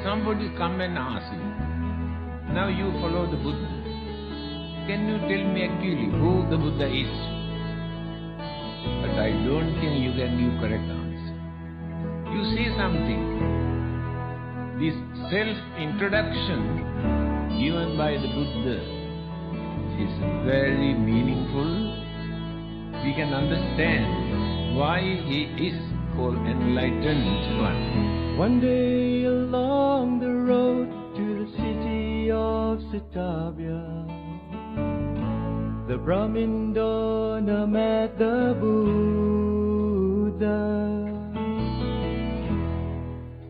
somebody come and ask you, now you follow the Buddha, can you tell me actually who the Buddha is? But I don't think you can give correct answer. You say something. This self-introduction given by the Buddha is very meaningful. We can understand why he is called enlightened one. One day along the road to the city of SUTTA, the Brahmin donor met the Buddha.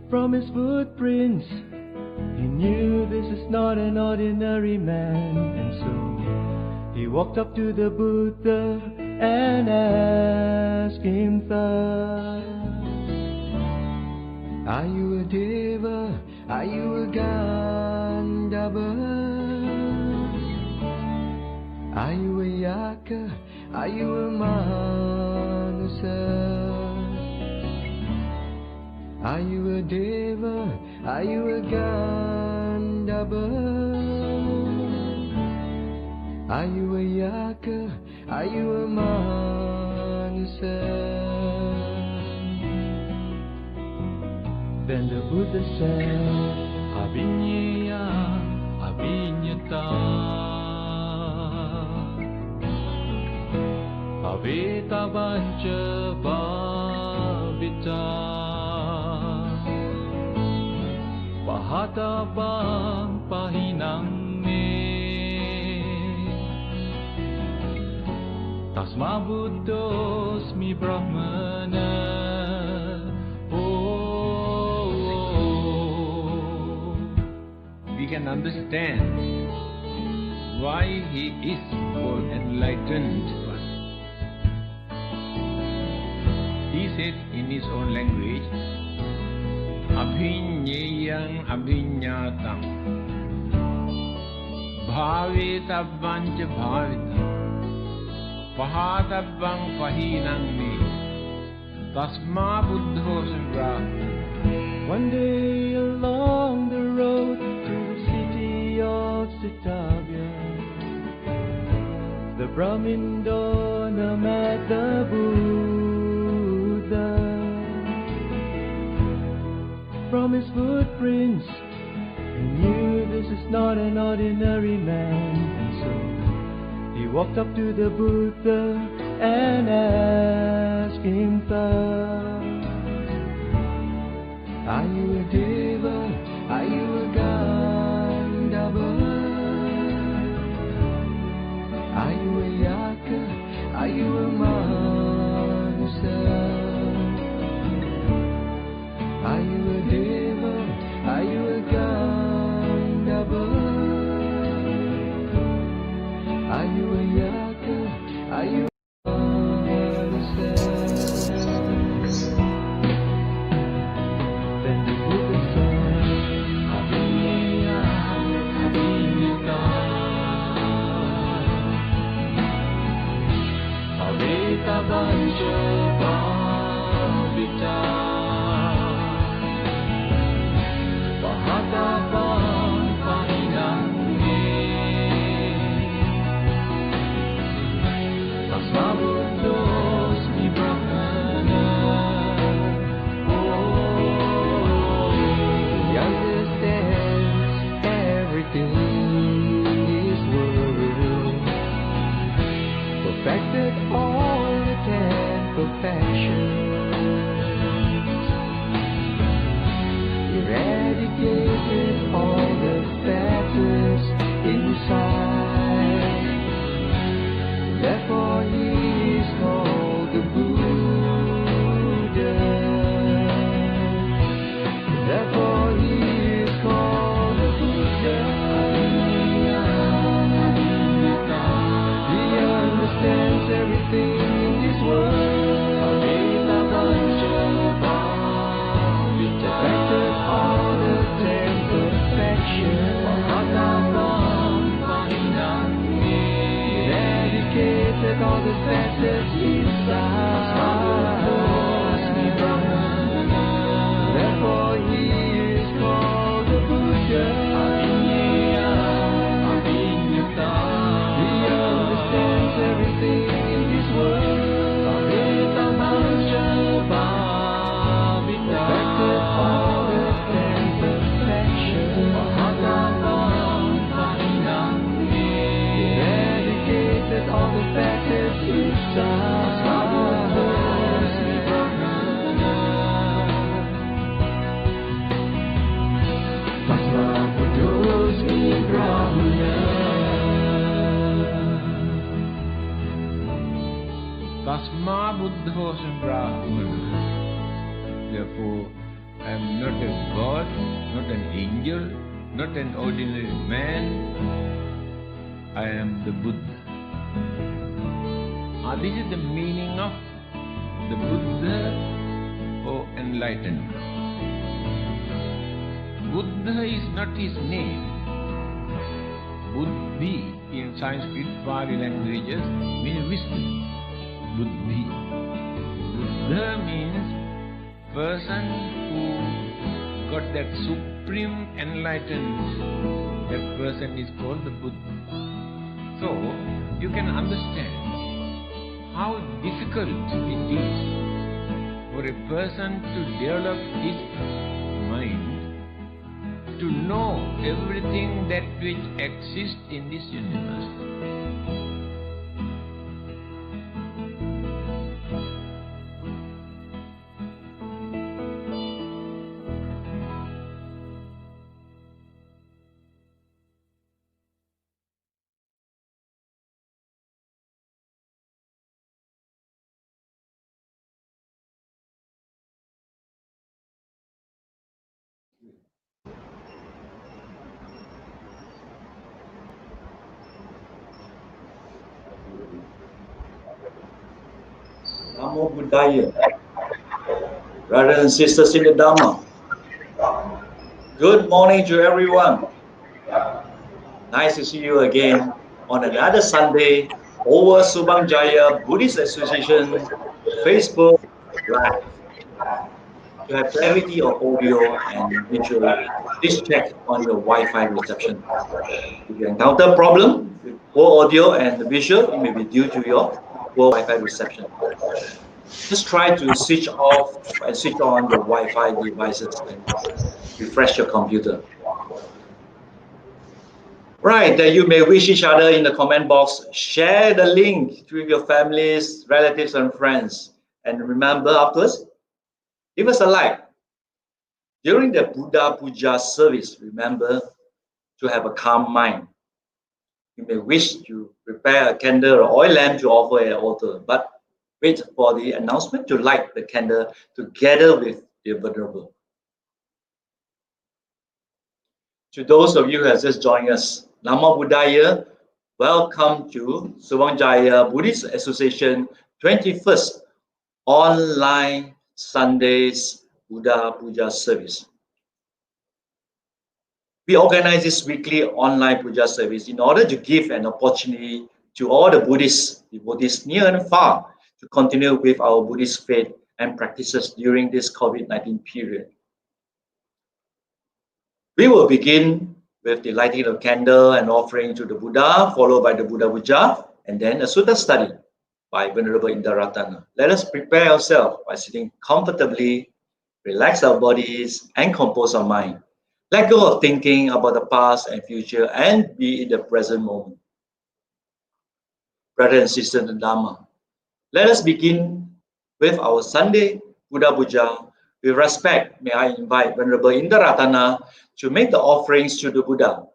From his footprints, he knew this is not an ordinary man, and so he walked up to the Buddha and asked him thus: Are you a deva? Are you a Gandhava? Are you a yaka? Are you a manusa? Are you a deva? Are you a Gandhava? Are you a yaka? Are you a manusa? Then the Buddha said, Abhinaya, Abhinyata, Aveta Vancha Bhavita, Pahata Bang Pahinang Me, Tasma Buddhosmi Brahmana. We can understand why he is called enlightened one. He said in his own language, Abhinyayang abhinyatam, bhavetabbang bhavitam, pahatabbang pahinang me, tasma buddhosmi brahmana. One day along the road to the city of SUTTA, the Brahmin donor met the Buddha. From his footprints, he knew this is not an ordinary man, and so he walked up to the Buddha and asked him thus: Are you a deva? Are you a Gandhava? Are you a yaka? Are you a manusa? Are you a deva? Are you a Gandhava? Are you a yaka? Are you a manusa? Then the Buddha said, Abhinaya, Abhinyata, Aveta Vancha Bhavita, Pahata Bang Pahinang Me, Tasma Buddhosmi Brahmana. He understands everything in this world, perfected all the 10 perfections, eradicated all the fetters inside. Therefore he is called the Buddha. Therefore he is called the Buddha. He understands everything in this world. Perfected all the 10 perfections. Eradicated all the fetters inside. Therefore he is called the Tasma buddhosmi brahmana. Therefore, I am not a god, not an angel, not an ordinary man. I am the Buddha. This is the meaning of the Buddha or enlightened. Buddha is not his name. Buddhi in Sanskrit, Pali languages means wisdom. Buddhi. Buddha means person who got that supreme enlightenment. That person is called the Buddha. So you can understand how difficult it is for a person to develop his mind to know everything that which exists in this universe. Namo Buddhaya. Brothers and sisters in the Dhamma, good morning to everyone. Nice to see you again on another Sunday over Subang Jaya Buddhist Association Facebook Live. To have clarity of audio and visual, please check on your Wi-Fi reception. If you encounter problem with poor audio and visual, it may be due to your poor Wi-Fi reception. Just try to switch off and switch on your Wi-Fi devices and refresh your computer. Right, that you may wish each other in the comment box. Share the link with your families, relatives, and friends. And remember afterwards, give us a like. During the Buddha Puja service, remember to have a calm mind. You may wish to prepare a candle or oil lamp to offer at the altar, but wait for the announcement to light the candle together with the venerable. To those of you who have just joined us, Namo Buddhaya, welcome to Subang Jaya Buddhist Association 21st online Sundays Buddha Puja service. We organize this weekly online Puja service in order to give an opportunity to all the Buddhist devotees near and far to continue with our Buddhist faith and practices during this COVID-19 period. We will begin with the lighting of candle and offering to the Buddha, followed by the Buddha Puja, and then a Sutta study by Venerable Indarathana. Let us prepare ourselves by sitting comfortably, relax our bodies, and compose our mind. Let go of thinking about the past and future and be in the present moment. Brothers and sisters in the Dhamma, let us begin with our Sunday Buddha Puja. With respect, may I invite Venerable Indarathana to make the offerings to the Buddha.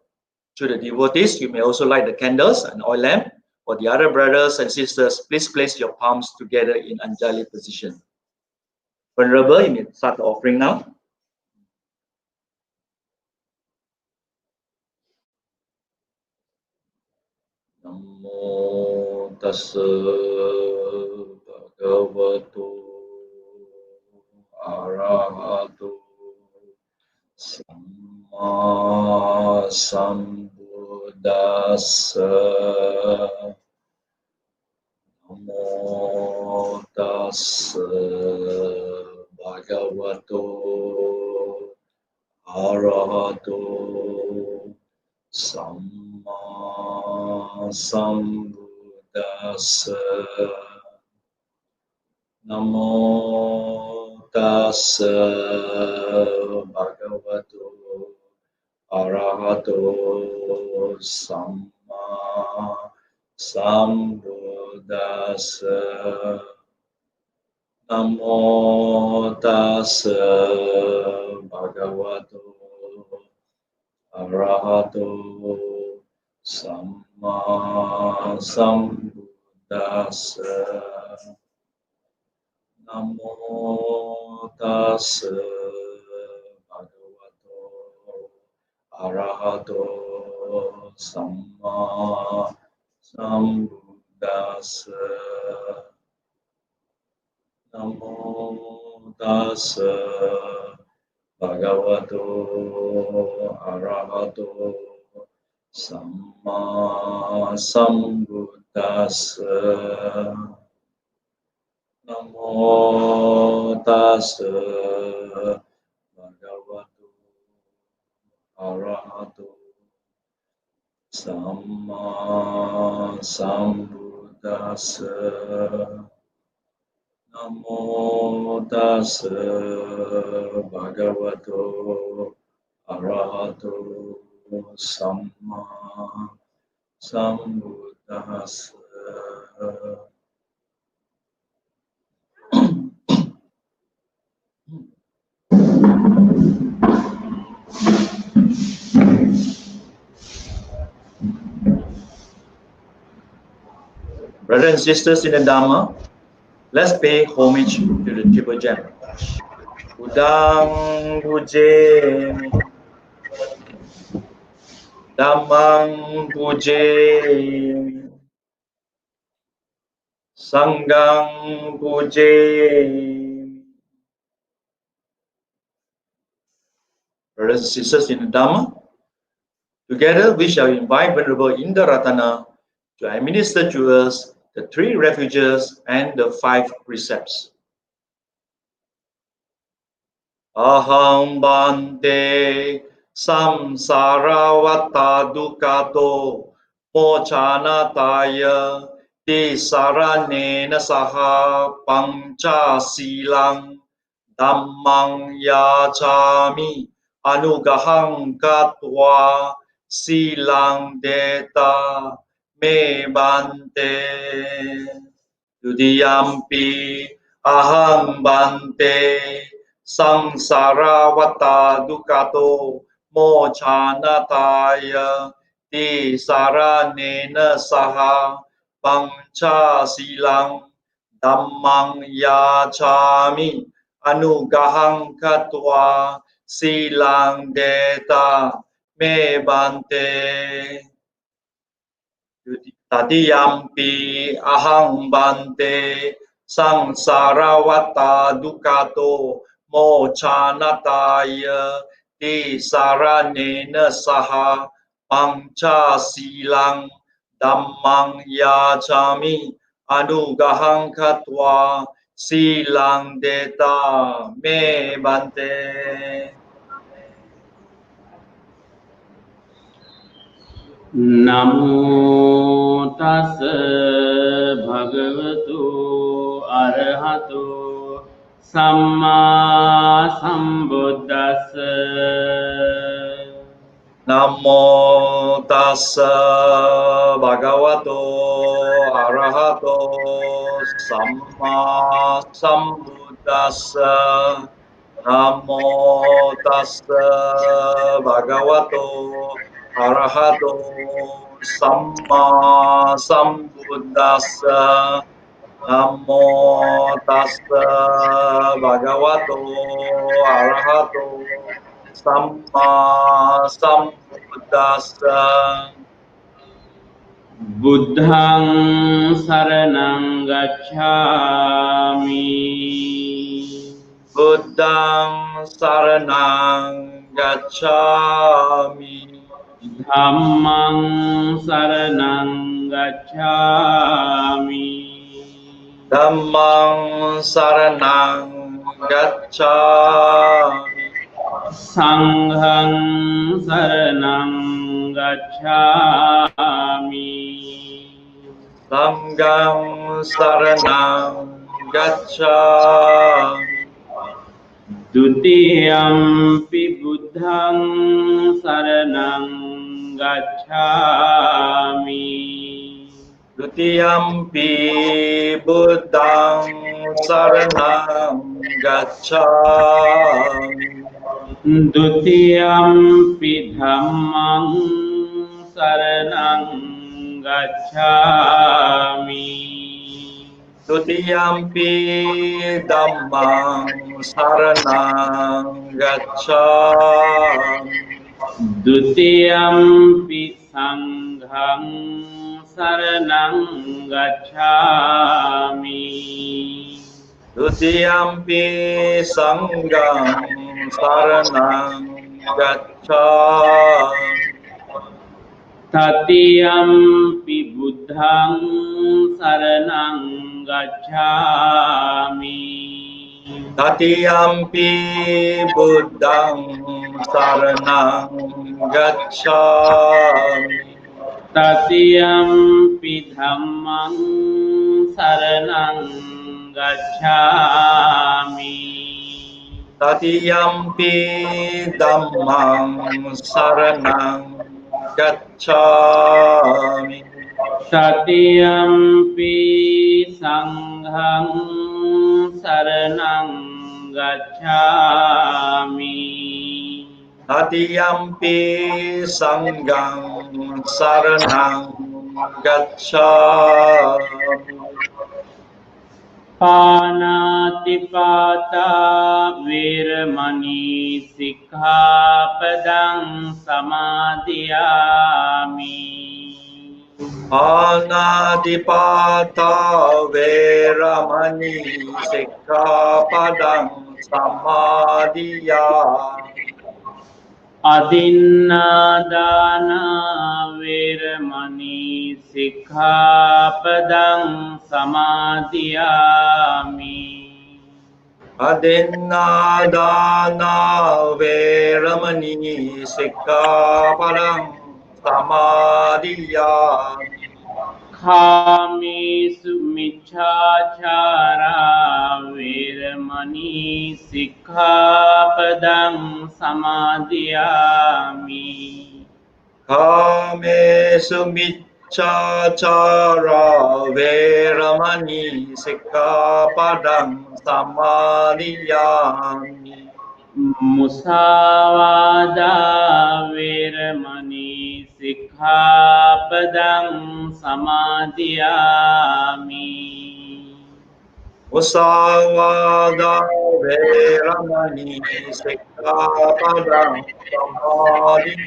To the devotees, you may also light the candles and oil lamp. For the other brothers and sisters, please place your palms together in Anjali position. Venerable, you may start the offering now. Namo tassa bhagavato arahato samma sambuddhassa. Namo tassa bhagavato arahato samma sambuddhassa. Namo tassa bhagavato arahato samma Sambuddhassa. Namo tassa bhagavato arahato samma sambuddhassa. Namo tassa bhagavato arahato samma sambuddhassa. Namo tassa bhagavato arahato samma sambuddhassa. Namo tassa bhagavato arahato samma sambuddhassa. Namo tassa bhagavato arahato samma sambuddhassa. Brothers and sisters in the Dhamma, let's pay homage to the triple gem. Udang pujemi, Dhammang pujemi, Sanghang pujemi. Brothers and sisters in the Dhamma, together we shall invite Venerable Indarathana to administer to us the 3 refuges and the 5 precepts. Aham bhante samsara dukkhato mochanataya tisaranena saha pancha silang dhammang yachami anugahang katva silang deta me bhante. Dudiyampi aham bhante samsara dukkhato mochanataya tisaranena saha pancha silang dhammang yachami anugahang katva silang deta me bhante. Tadiyampi aham bhante samsara dukkhato mochanataya tisaranena saha pancha silang dhammang yachami anugahang katva silang deta me bhante. Namo tassa bhagavato arahato samma sambuddhassa. Namo tassa bhagavato arahato samma sambuddhassa. Namo tassa bhagavato arahato samma sambuddhassa. Namo tassa bhagavato arahato samma sambuddhassa. Buddhang saranang gacchami. Buddhang saranang gacchami. Dhammang saranang gacchami. Dhammang saranang gacchami. Sanghang saranang gacchami. Sanghang saranang gacchami. Dutiyampi buddhang saranang gacchami. Dutiyampi buddhang saranang gacchami. Dutiyampi dhammang saranang gacchami. Dutiyampi dhammang saranang gacchami. Dutiyampi sanghang saranang gacchami. Dutiyampi sanghang saranang gacchami. Tatiyampi buddhang saranang gacchami. Tatiyampi buddhang saranang gacchami. Tatiyampi dhammang saranang gacchami. Tatiyampi dhammang saranang gacchami. Tatiyampi sanghang saranang gacchami. Tatiyampi sanghang saranang gacchami. Panatipata viramani sikkhapadang samadhiyami. Anadipata veramani sikkhapadang samadhiyami. Adinādāna viramani sikkhapadang samadhiyami. Adinādāna veramani sikkhapadang samadhiyami. Kāmesu miccāchārā viramani sikkhapadang samadhiyami. Kāmesu miccāchārā veramani sikkhapadang samadhiyami. Musāvādā viramani sikkhapadang samadhiyami. Musāvādā veramani sikkhapadang samadhiyami.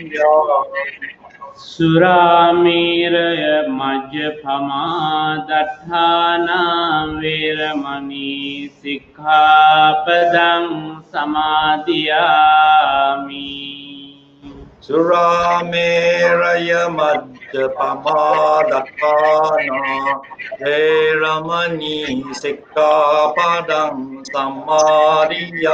Suramēraya majjapamā daṭṭhāna viramani sikkhapadang samadhiyami. Surameraya majjapamā daṭṭhāna veramani sikkhapadang samadhiyami.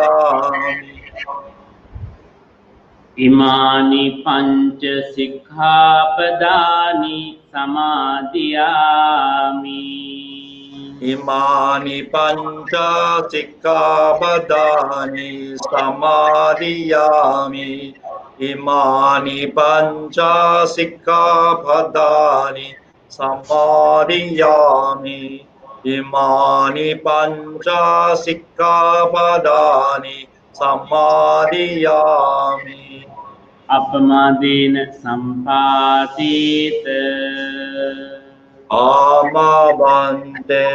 Imāni panca sikkhapadāni samadhiyami. Imāni panca sikkhapadāni samadhiyami. Imāni panca sikkhapadāni samadhiyami. Imāni panca sikkhapadāni samadhiyami. Apamādena sampādita. Amabante.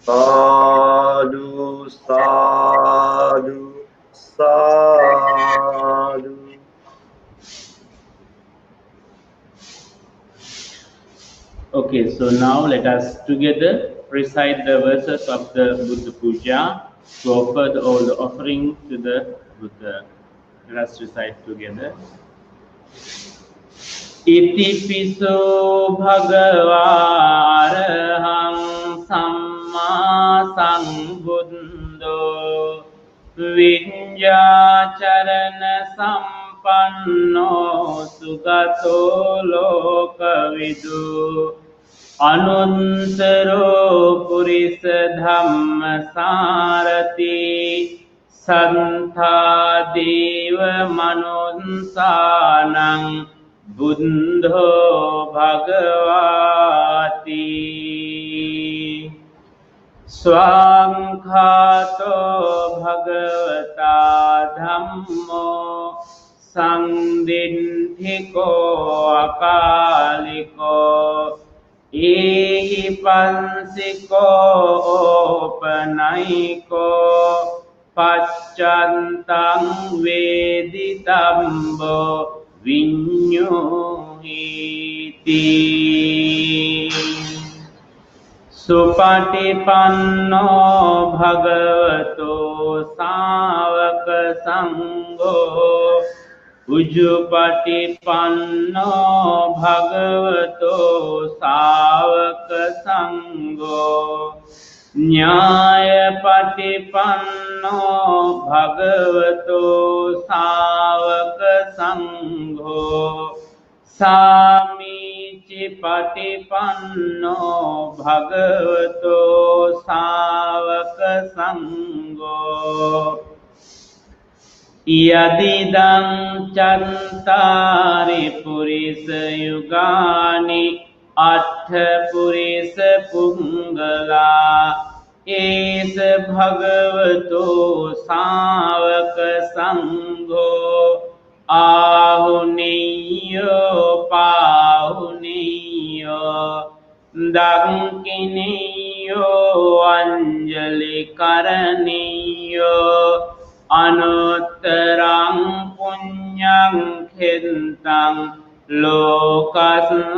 Sadhu, sadhu, sadhu. Okay, so now let us together recite the verses of the Buddha Puja to offer all the offering to the Buddha. Let us recite together. Iti piso bhagava arahang samma sambuddho viññā charana sampanno sugato lokavidu anuntaro purisa dhamma sarati Santha deva manunsanang buddho bhagavati Swangkhato bhagavata dhammo Sangdinthiko akaliko Ihipansiko opanaiko Paccantang veditambo vinyuhiti Supatipanno bhagavato savaka sangho Ujupatipanno bhagavato savaka sangho Nyayapatipanno bhagavato savaka sangho Samici patipanno bhagavato savaka sangho Yadidang chantari purisa yugani Attha purisa pungala Esa bhagavato savaka sangho Ahuniyo pahuniyo Dankiniyo anjali karaniyo Anuttarang punyang khintang lokasvati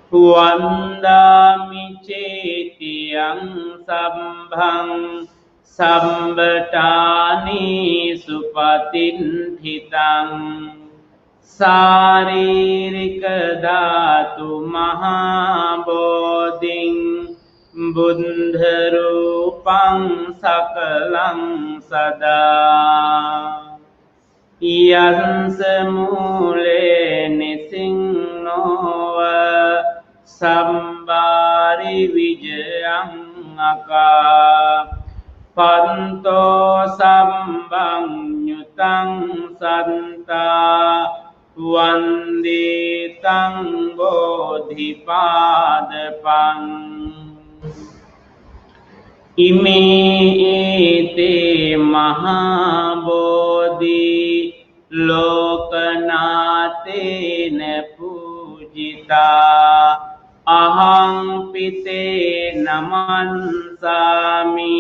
Vandami cetiyang sambhang Sambatani supatinthitang Saririka dhatu mahabodhing Buddharupang sakalang sada Yansa mule nisingnova Sambari vijayang aka Panto sambang nyutang santa Vanditang bodhipadapang Ime ete mahabodhi Lokanatena pujita Ahang pite namansami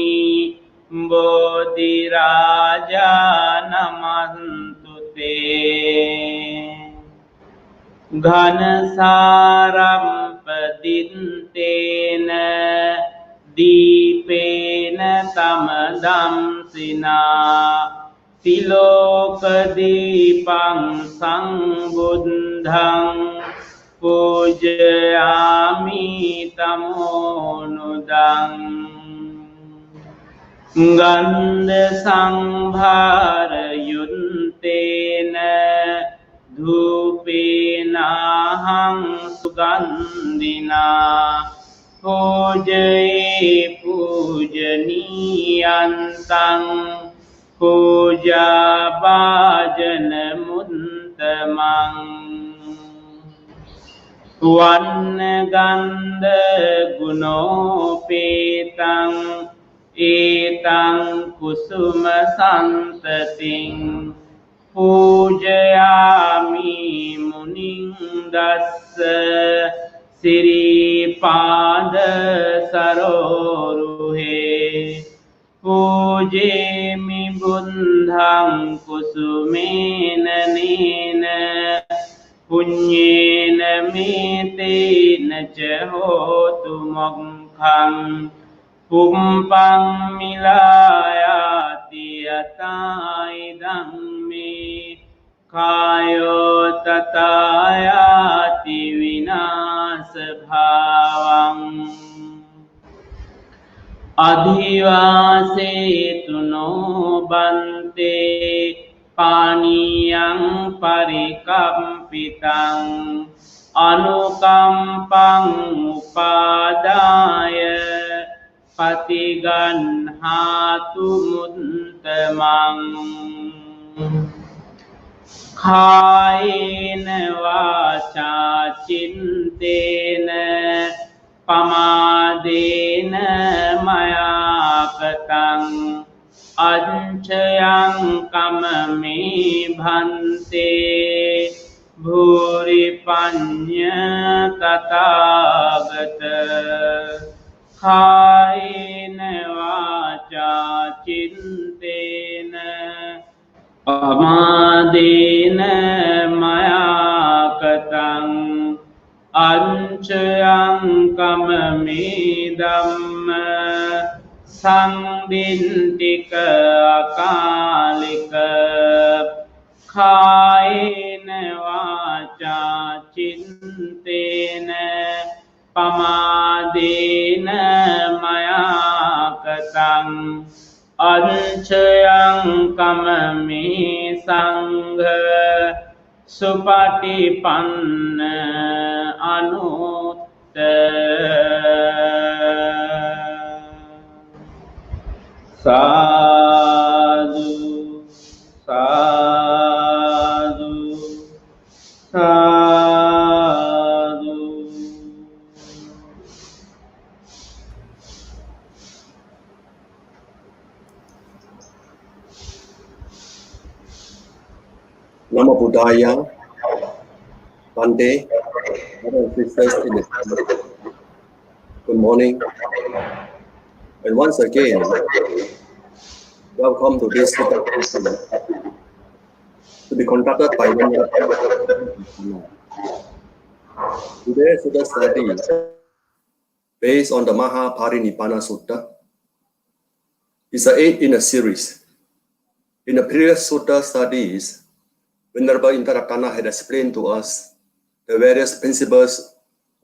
Bodhi Raja namantute Ghanasaram padintena Deepena tamadam sina Tilokadipang sangbudhang Pujayami tamonudang Gandha sanghara yuntena Dhupena hang sugandhina Pujaye pujaniyantang Puja bhajana muntamang Vanna gandha gunopetang Etang kusuma santating Pujayami muning dassa Siripada saroruhe Pujemi buddhang kusumena nena Punyena metena cahotu mokhang Pumpang milayati ataidang me Kayo tatayati vinasabhavang Adhivase tuno bante Paniyang parikampitang Anukampang upadaya Patiganhatu muntamang කායේන වාචා චින්තේන පමාදේන මයාකතං අච්ඡයං කමමේ භන්තේ භූරි පඤ්ඤ තථාගත කායේන වාචා චින්තේන පමාදේන මයාකතං අච්ඡයං කමමේ ධම්ම සංදින්තික අකාලික කායේන වාචා චින්තේන පමාදේන මයාකතං අච්ඡයං කමමේ සංඝ සුපටිපන්න අනුත්තර සාදු සාදු සාදු. Namo Buddhaya, Bhante, brothers and sisters in the good morning, and once again, welcome to this Sutta to be conducted by INDARATHANA. Today's Sutta study based on the Mahaparinibbana Sutta is the 8th in a series. In the previous Sutta studies, Venerable INDARATHANA had explained to us the various principles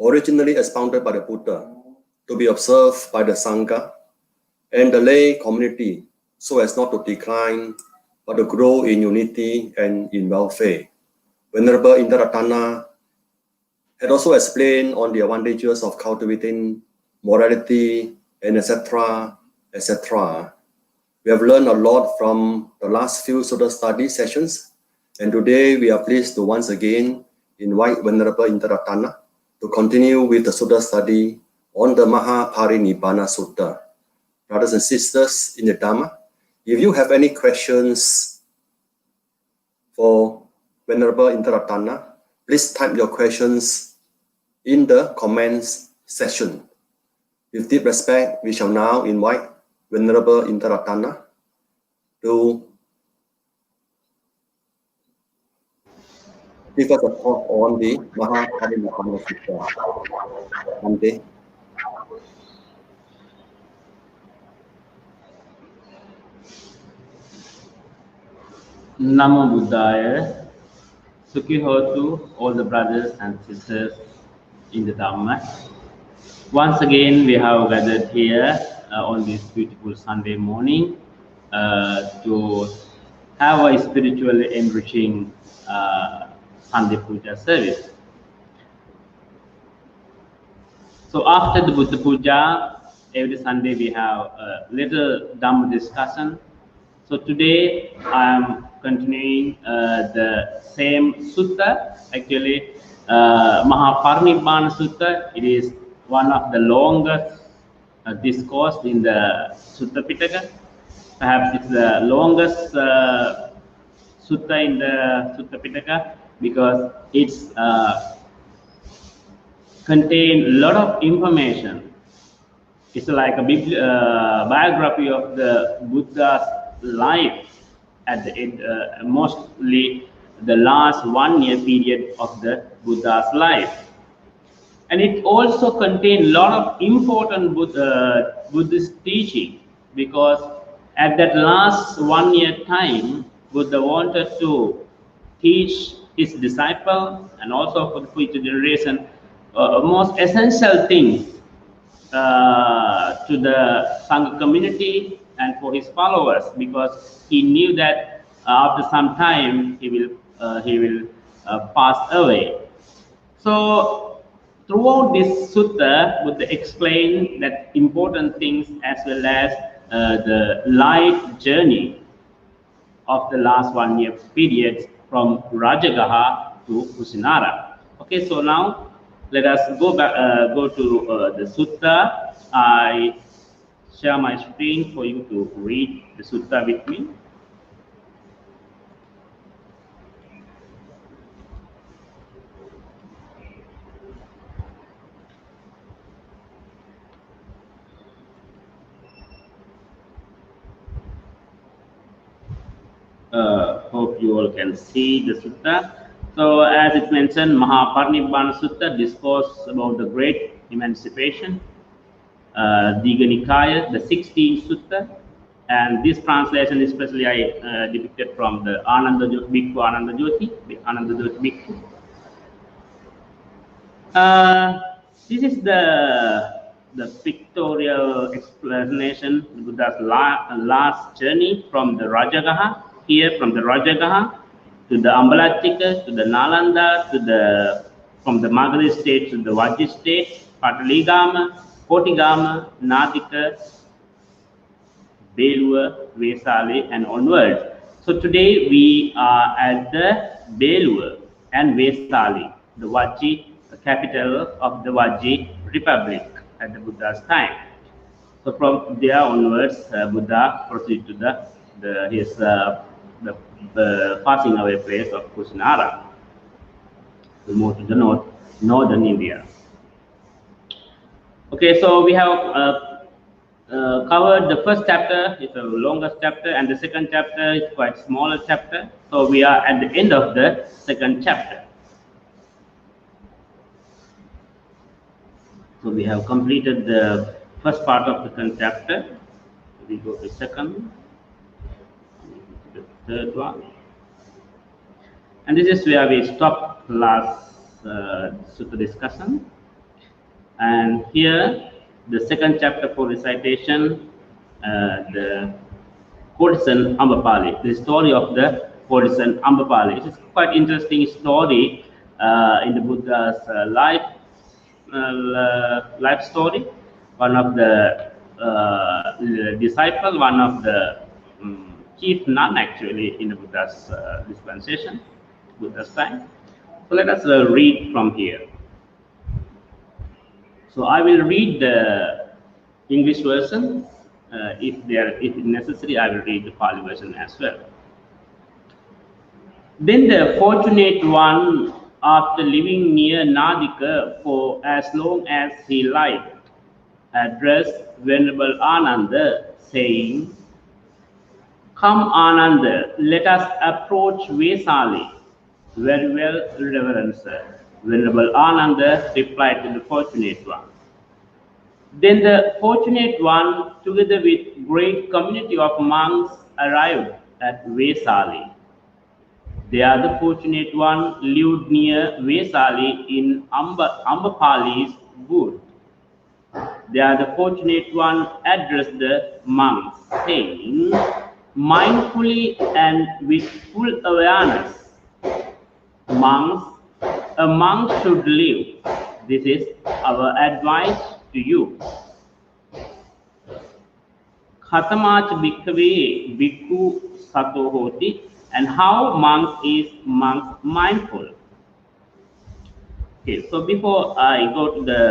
originally expounded by the Buddha to be observed by the Sangha and the lay community so as not to decline but to grow in unity and in welfare. Venerable INDARATHANA had also explained on the advantages of cultivating morality and etc. etc. We have learned a lot from the last few Sutta study sessions. And today we are pleased to once again invite Venerable INDARATHANA to continue with the Sutta study on the Mahaparinibbana Sutta. Brothers and sisters in the Dhamma, if you have any questions for Venerable INDARATHANA, please type your questions in the comments section. With deep respect, we shall now invite Venerable INDARATHANA to give us a talk on the Mahaparinibbana Sutta. Bhante. Namo Buddhaya, Sukhi Hotu, all the brothers and sisters in the Dhamma. Once again, we have gathered here on this beautiful Sunday morning to have a spiritually enriching Sunday Puja service. So after the Buddha Puja, every Sunday we have a little Dhamma discussion. So today I am continuing the same sutta, actually Mahaparinibbana Sutta. It is one of the longest discourse in the Sutta Pitaka. Perhaps it's the longest sutta in the Sutta Pitaka because it's contain a lot of information. It's like a big biography of the Buddha's life at the end, mostly the last 1 year period of the Buddha's life. And it also contains a lot of important Buddhist teaching because at that last 1 year time, Buddha wanted to teach his disciple and also for the future generation most essential things to the Sangha community and for his followers, because he knew that after some time he will pass away. So throughout this sutta, Buddha explained that important things as well as the life journey. of the last 1 year period from Rajagaha to Kusinara. Okay, so now let us go back, go to the sutta. I share my screen for you to read the sutta with me. Hope you all can see the sutta. So as it mentioned, Mahaparinibbana Sutta discourse about the great emancipation. Digha Nikaya, the 16th sutta, and this translation especially I depicted from the Bhikkhu Ananda Jyoti Bhikkhu. This is the pictorial explanation Buddha's last journey from the Rajagaha, here from the Rajagaha to the Ambalattika, to the Nalanda, from the Magadha state to the Vajji state, Pataligama, Kotigama, Nathika, Belua, Vesali, and onwards. So today we are at the Belua and Vesali, the Vajji, the capital of the Vajji Republic at the Buddha's time. So from there onwards, Buddha proceeded to the passing away place of Kusinara, to move to the northern India. Okay, so we have covered the first chapter. It's the longest chapter, and the second chapter is quite smaller chapter. So we are at the end of the second chapter. So we have completed the first part of the second chapter. We go to second, the third one, and this is where we stopped last sutta discussion. And here, the second chapter for recitation, the courtesan Ambapali, the story of the courtesan Ambapali. It is quite interesting story in the Buddha's life story. One of the disciple, one of the chief nun actually in the Buddha's dispensation, Buddha's time. So let us read from here. So I will read the English version. If necessary, I will read the Pali version as well. Then the fortunate one, after living near Nadika for as long as he liked, addressed Venerable Ananda, saying, "Come, Ananda, let us approach Vesali." Very well, Reverend Sir. Venerable Ananda replied to the fortunate one. Then the fortunate one, together with great community of monks, arrived at Vesali. There the fortunate one lived near Vesali in Ambapali's wood. There the fortunate one addressed the monks, saying, mindfully and with full awareness, monks, a monk should live. This is our advice to you. Khatamach bhikkhave bhikkhu sato hoti, and how monk is mindful. Okay, so before I go to the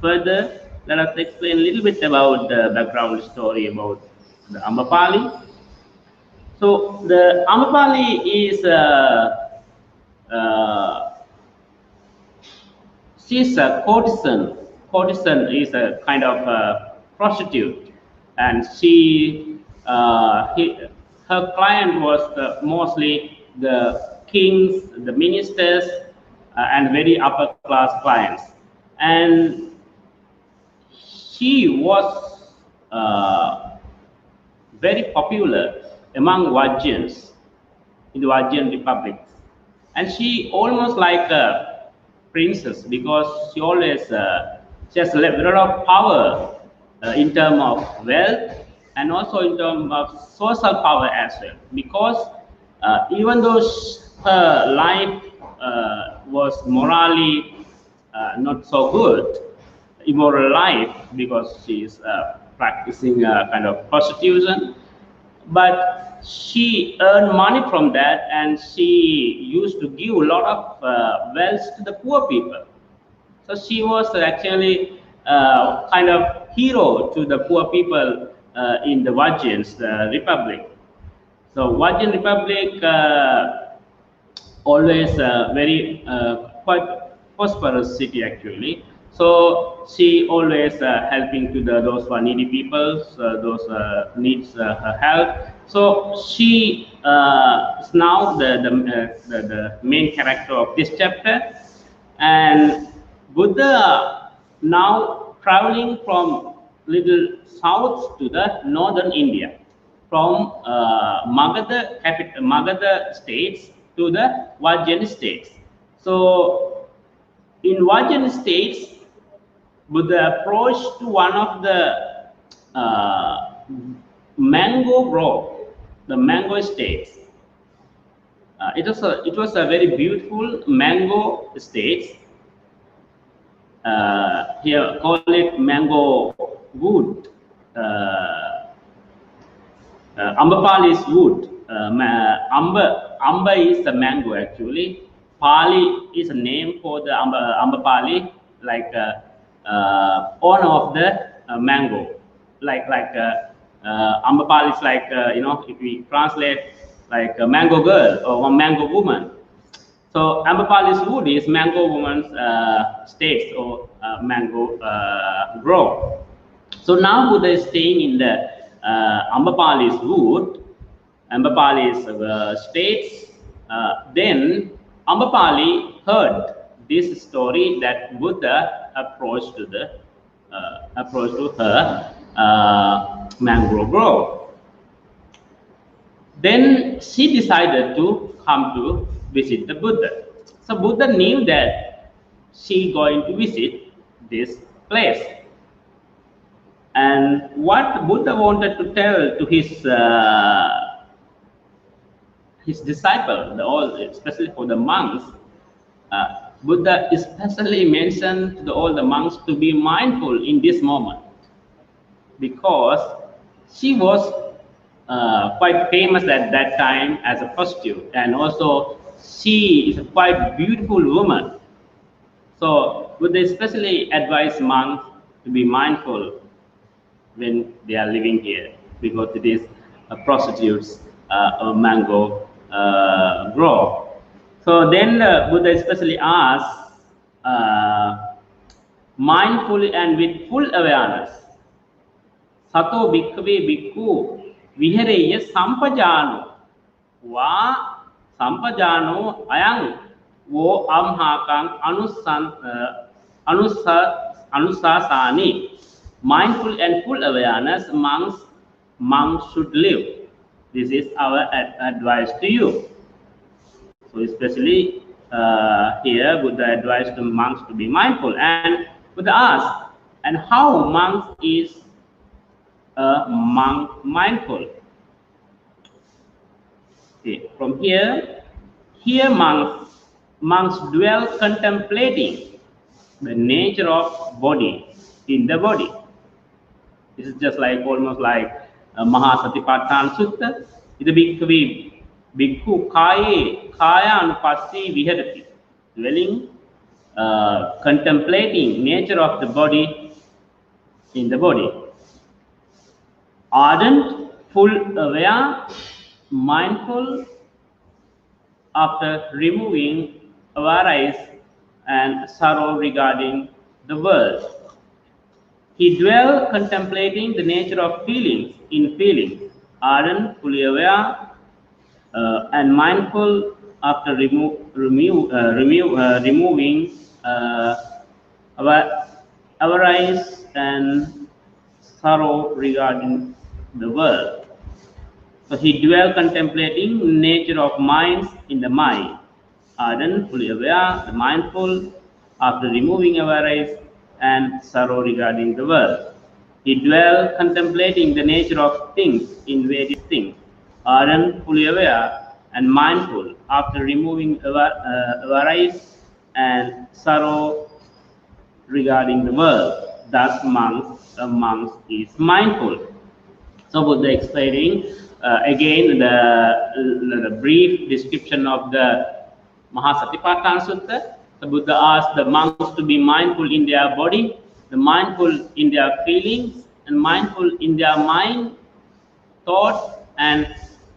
further, let us explain a little bit about the background story about the Ambapali. So the Ambapali is she's a courtesan. Courtesan is a kind of prostitute, and her client was mostly the kings, the ministers, and very upper class clients. And she was very popular among Vajjins in the Vajjian Republic. And she almost like a princess, because she always she has a lot of power in terms of wealth and also in terms of social power as well. Because even though her life was morally not so good, immoral life, because she is practicing kind of prostitution, but she earned money from that, and she used to give a lot of wealth to the poor people. So she was actually kind of hero to the poor people in the Vajjans Republic. So Vajjan Republic always very quite prosperous city actually. So she always helping to those who are needy people, those needs her help. So she is now the main character of this chapter, and Buddha now traveling from little south to the northern India, from Magadha states to the Vajjan states. So in Vajjan states, Buddha approached to one of the mango grove, the mango states. It was a very beautiful mango states. Here call it mango wood. Ambapali is wood. Amba is the mango actually. Pali is a name for the Ambapali, like owner of the mango. Ambapali is like if we translate like a mango girl or a mango woman. So Ambapali's wood is mango woman's states or mango grove. So now Buddha is staying in the Ambapali's wood, Ambapali's states. Then Ambapali heard this story that Buddha approached to her mangrove grove. Then she decided to come to visit the Buddha. So Buddha knew that she going to visit this place. And what Buddha wanted to tell to his disciple, especially for the monks, Buddha especially mentioned to all the monks to be mindful in this moment, because she was quite famous at that time as a prostitute, and also she is a quite beautiful woman. So Buddha especially advised monks to be mindful when they are living here, because it is a prostitute's mango grove. So then Buddha especially asked, mindfully and with full awareness, Sato bhikkhave bhikkhu vihareya sampajano va sampajano ayang wo amhakang anusasani. Mindful and full awareness monks should live. This is our advice to you. So especially here Buddha advised the monks to be mindful, and Buddha asked, and how monks is a monk mindful? Okay, from here monks dwell contemplating the nature of body in the body. This is just like almost like Mahasatipatthana Sutta. Ida bhikkhave bhikkhu kaye kaya anupassi viharati, dwelling, contemplating nature of the body in the body. Ardent, full aware, mindful after removing avarice and sorrow regarding the world. He dwells contemplating the nature of feelings in feelings, ardent, fully aware, and mindful after removing avarice and sorrow regarding the world. So he dwells contemplating nature of minds in the mind, ardent, fully aware, the mindful after removing avarice and sorrow regarding the world. He dwells contemplating the nature of things in various things, ardent, fully aware, and mindful after removing avarice and sorrow regarding the world. Thus, monks is mindful. So Buddha explaining again, the brief description of the Mahasatipatthana Sutta. The Buddha asked the monks to be mindful in their body, the mindful in their feelings, and mindful in their mind, thought, and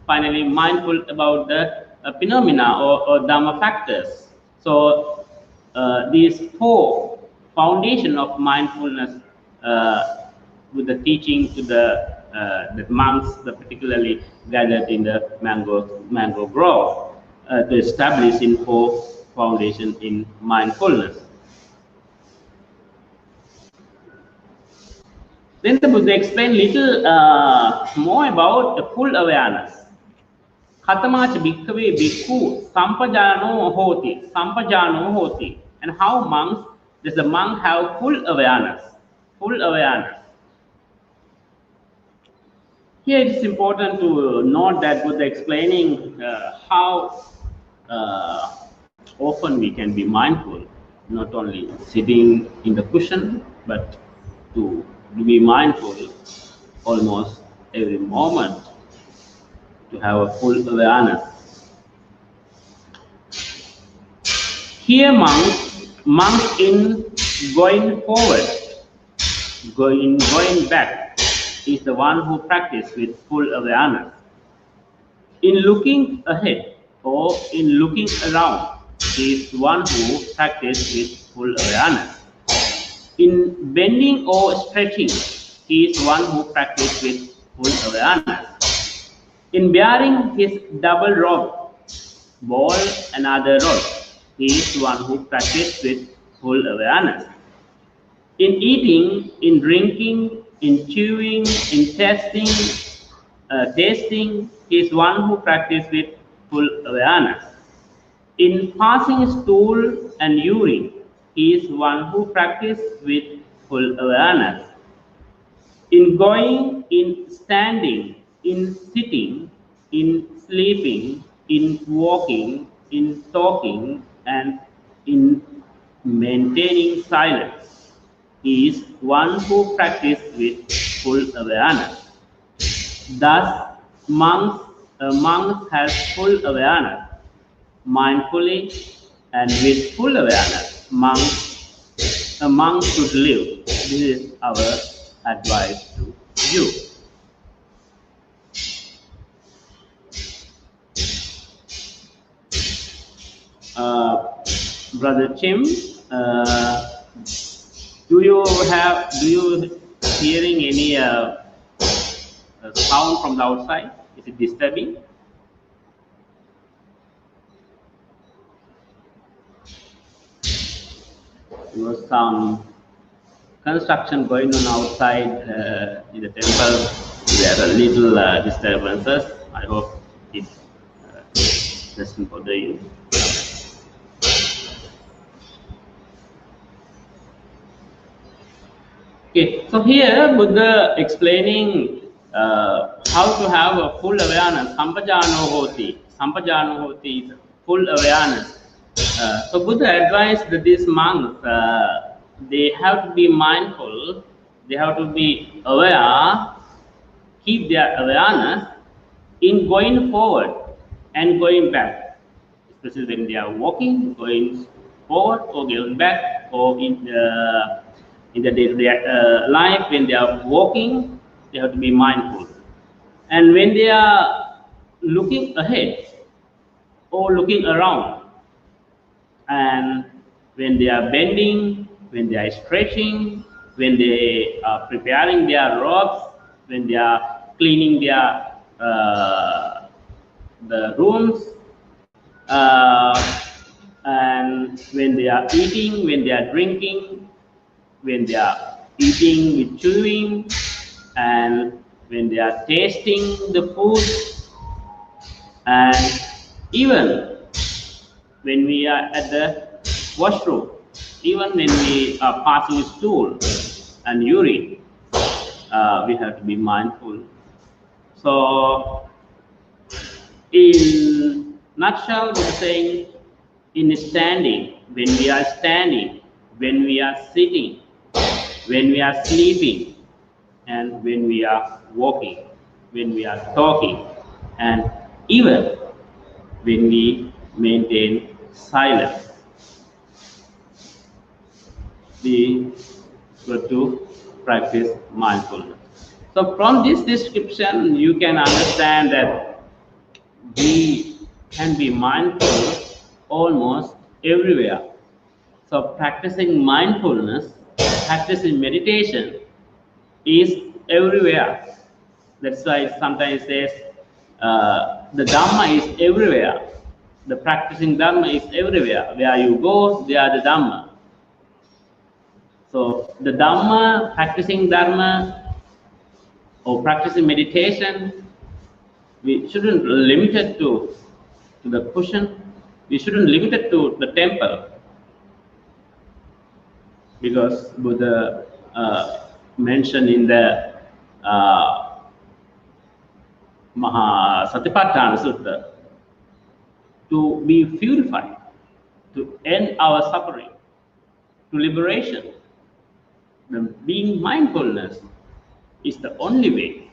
finally mindful about the phenomena or Dhamma factors. So these four foundation of mindfulness with the teaching to the monks, particularly gathered in the mango grove, to establish in four foundation in mindfulness. Then the Buddha explained little more about the full awareness. Katamacha bhikkhave bhikkhu sampajano hoti. And how monks, does the monk have full awareness? Full awareness. Here it is important to note that Buddha explaining how often we can be mindful, not only sitting in the cushion, but to be mindful almost every moment, to have a full awareness. Here monks in going forward, going back, is the one who practices with full awareness. In looking ahead or in looking around, is one who practices with full awareness. In bending or stretching, he is one who practices with full awareness. In bearing his double rod, ball and other rod, he is one who practices with full awareness. In eating, in drinking, in chewing, in tasting, he is one who practices with full awareness. In passing stool and urine, he is one who practices with full awareness. In going, in standing, in sitting, in sleeping, in walking, in talking, and in maintaining silence, he is one who practices with full awareness. Thus, monks have full awareness, mindfully and with full awareness. A monk should live. This is our advice to you. Brother Chim, do you hearing any sound from the outside? Is it disturbing? There was some construction going on outside in the temple. There are little disturbances. I hope it doesn't bother you. Okay, so here Buddha explaining how to have a full awareness. Sampajano hoti. Sampajano hoti is full awareness. So Buddha advised that these monks, they have to be mindful, they have to be aware, keep their awareness in going forward and going back, especially when they are walking, going forward or going back, or in the day-to-day life, when they are walking, they have to be mindful. And when they are looking ahead or looking around, and when they are bending, when they are stretching, when they are preparing their robes, when they are cleaning their the rooms, and when they are eating, when they are drinking, when they are eating with chewing, and when they are tasting the food, and even when we are at the washroom, even when we are passing stool and urine, we have to be mindful. So, in nutshell, we are saying, in standing, when we are standing, when we are sitting, when we are sleeping, and when we are walking, when we are talking, And even when we maintain silence, we got to practice mindfulness. So from this description, you can understand that we can be mindful almost everywhere. So practicing mindfulness, practicing meditation is everywhere. That's why it sometimes says the Dhamma is everywhere. The practicing Dhamma is everywhere. Where you go, there the Dhamma. So the Dhamma, practicing Dharma or practicing meditation, we shouldn't limit it to the cushion. We shouldn't limit it to the temple, because Buddha mentioned in the Satipatthana Sutta, to be purified, to end our suffering, to liberation. The being mindfulness is the only way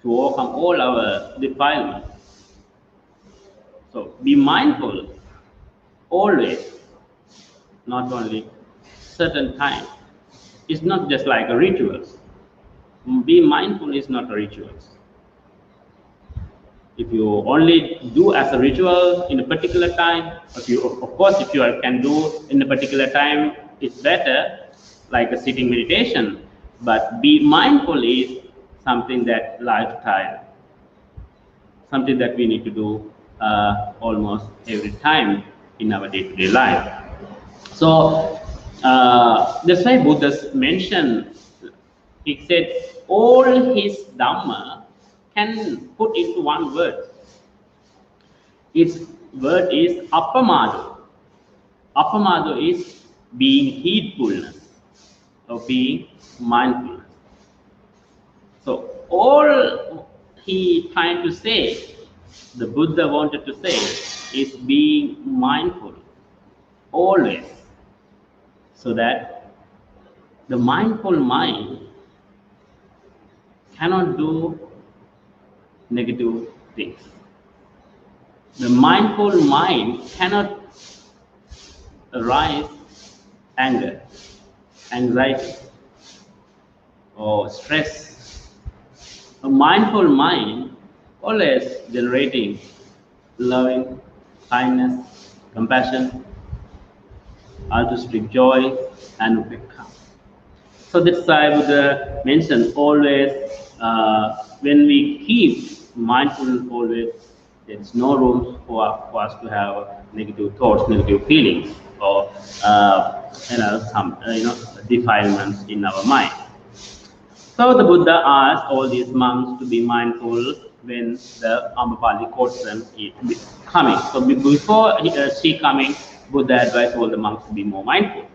to overcome all our defilements. So be mindful always, not only certain time. It's not just like a rituals. Be mindful is not a rituals. If you only do as a ritual in a particular time, if you, of course, if you can do in a particular time, it's better, like a sitting meditation. But be mindful is something that lifestyle, something that we need to do almost every time in our day-to-day life. So that's why Buddha mentioned, he said, all his Dhamma can put into one word. Its word is appamado. Appamado is being heedfulness or being mindfulness. So all he trying to say, the Buddha wanted to say, is being mindful always, so that the mindful mind cannot do negative things. The mindful mind cannot arise anger, anxiety, or stress. A mindful mind always generating loving, kindness, compassion, altruistic joy, and upekkha. So that's why I would mention always, when we keep mindful always, there's no room for us to have negative thoughts, negative feelings, or some defilements in our mind. So the Buddha asked all these monks to be mindful when the Ambapali courtesan is coming. So before she coming, Buddha advised all the monks to be more mindful.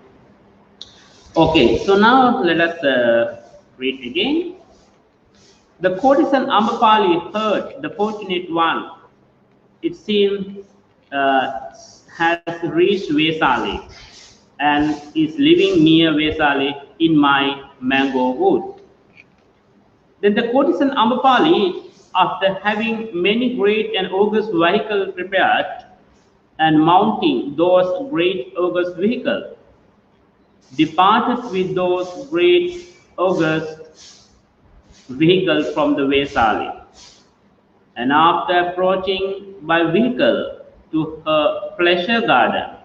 Okay, so now let us read again. The courtesan Ambapali heard the fortunate one, it seems, has reached Vesali and is living near Vesali in my mango wood. Then the courtesan Ambapali, after having many great and august vehicles prepared and mounting those great august vehicles, departed with those great august vehicles from the Vesali. And after approaching by vehicle to her pleasure garden,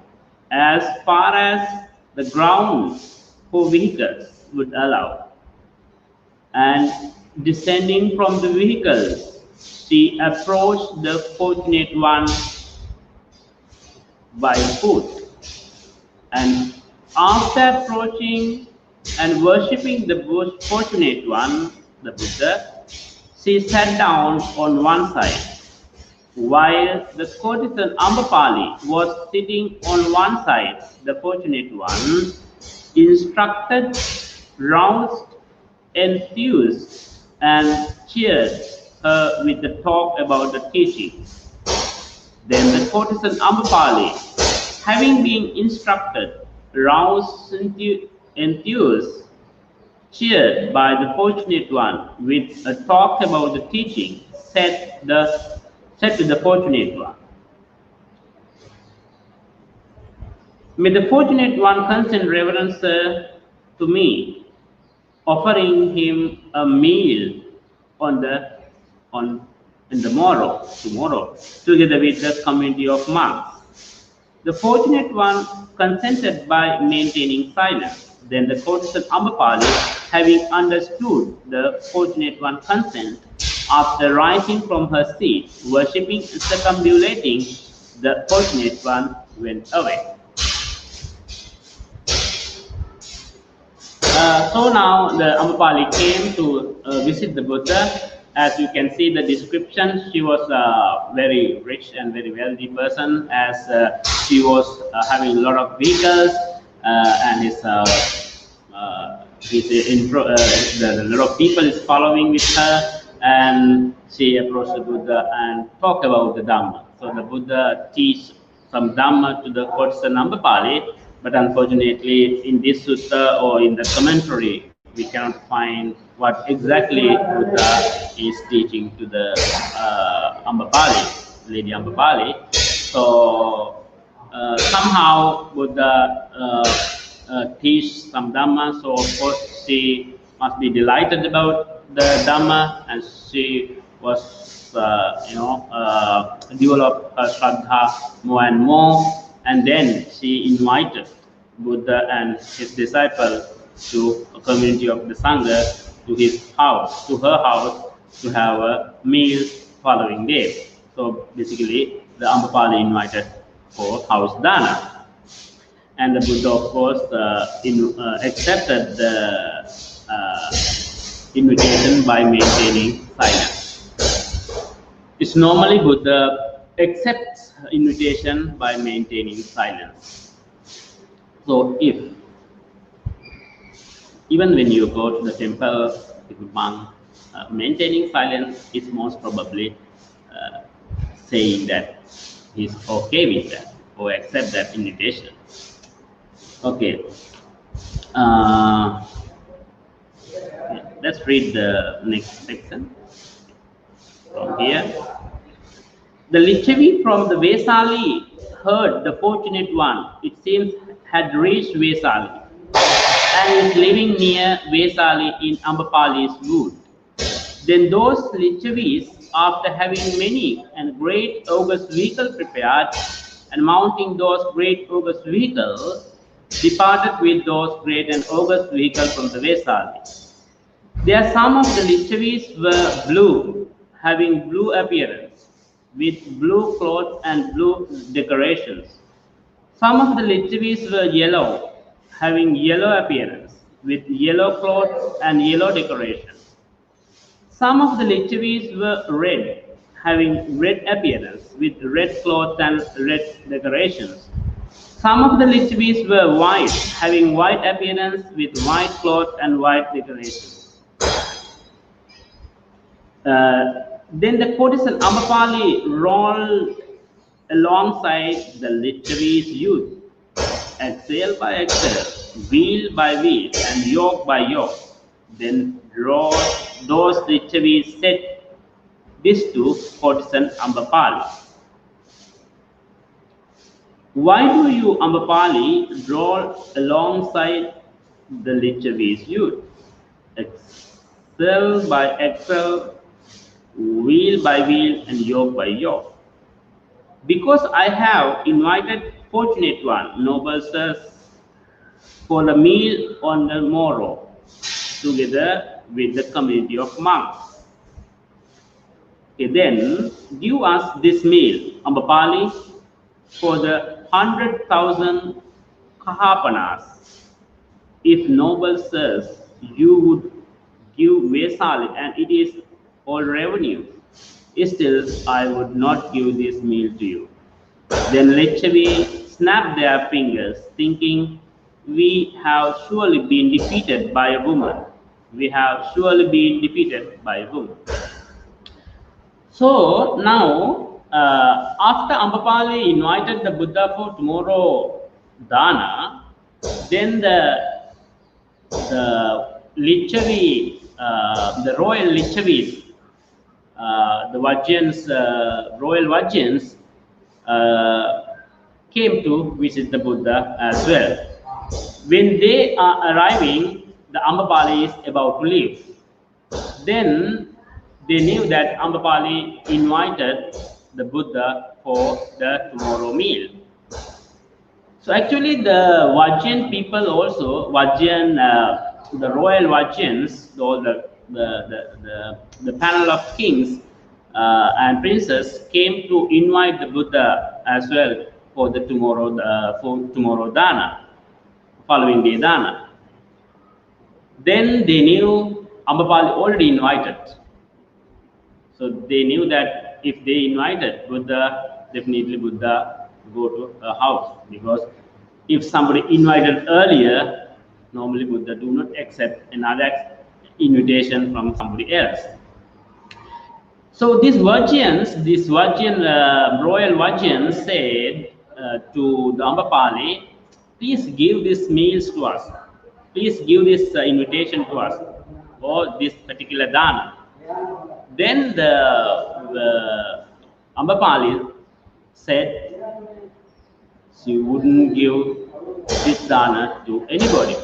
as far as the ground for vehicles would allow, and descending from the vehicles, she approached the fortunate one by foot. And after approaching and worshipping the fortunate one, the Buddha, she sat down on one side, while the courtesan Ambapali was sitting on one side. The fortunate one, instructed, roused, enthused, and cheered her with the talk about the teaching. Then the courtesan Ambapali, having been instructed, roused, enthused, cheered by the fortunate one with a talk about the teaching, said to the fortunate one, "May the fortunate one consent reverence to me, offering him a meal on in the tomorrow, together with the community of monks." The fortunate one consented by maintaining silence. Then the courtesan Ambapali, having understood the fortunate one consent, after rising from her seat, worshipping and circumambulating, the fortunate one went away. So now the Ambapali came to visit the Buddha. As you can see the description, she was a very rich and very wealthy person, as she was having a lot of vehicles and a lot of people is following with her, and she approached the Buddha and talked about the Dhamma. So the Buddha teach some Dhamma to the courtesan Ambapali, but unfortunately in this sutta or in the commentary we cannot find what exactly Buddha is teaching to the Ambapali, Lady Ambapali. So somehow Buddha teach some Dhamma, so of course she must be delighted about the Dhamma, and she was developed her Shraddha more and more, and then she invited Buddha and his disciple to a community of the Sangha to her house to have a meal following day. So basically the Ambapali invited for house dana, and the Buddha of course accepted the invitation by maintaining silence. It's normally Buddha accepts invitation by maintaining silence. So even when you go to the temple, if a monk, maintaining silence is most probably saying that he's okay with that or accept that invitation. Okay. Let's read the next section from here. The Lichavi from the Vesali heard the fortunate one, it seems, had reached Vesali and is living near Vesali in Ambapali's wood. Then those Lichavis, after having many and great august vehicles prepared, and mounting those great august vehicles, departed with those great and august vehicles from the Vesali. There some of the Lichavis were blue, having blue appearance, with blue clothes and blue decorations. Some of the Lichavis were yellow, having yellow appearance, with yellow clothes and yellow decorations. Some of the Lichavis were red, having red appearance, with red clothes and red decorations. Some of the Lichavis were white, having white appearance, with white clothes and white decorations. Then the courtesan Ambapali rolled alongside the Lichavis youth, exhale by exhale, wheel by wheel, and yoke by yoke. Then those Lichavis said this to courtesan Ambapali: "Why do you, Ambapali, roll alongside the Lichavis youth, exhale by exhale, wheel by wheel, and yoke by yoke?" "Because I have invited fortunate one, noble sirs, for a meal on the morrow, together with the community of monks." Okay, then give us this meal, Ambapali, for the 100,000 kahapanas. If noble sirs, you would give Vesali, and it is all revenue, still I would not give this meal to you. Then Lichavi snapped their fingers, thinking, "We have surely been defeated by a woman. We have surely been defeated by a woman." So now, after Ambapali invited the Buddha for tomorrow dana, then the Lichavi, the royal Lichavis, the Vajjans, royal Vajjans, came to visit the Buddha as well. When they are arriving, the Ambapali is about to leave. Then they knew that Ambapali invited the Buddha for the tomorrow meal. So actually the Vajjan people also, Vajjan, the royal Vajjans, or the panel of kings and princes came to invite the Buddha as well for the tomorrow dana, following day dana. Then they knew Ambapali already invited. So they knew that if they invited Buddha, definitely Buddha go to a house, because if somebody invited earlier, normally Buddha do not accept another invitation from somebody else. So these Vajjans, royal Vajjans said to the Ambapali, please give these meals to us. Please give this invitation to us, or this particular dana. Then the Ambapali said she wouldn't give this dana to anybody.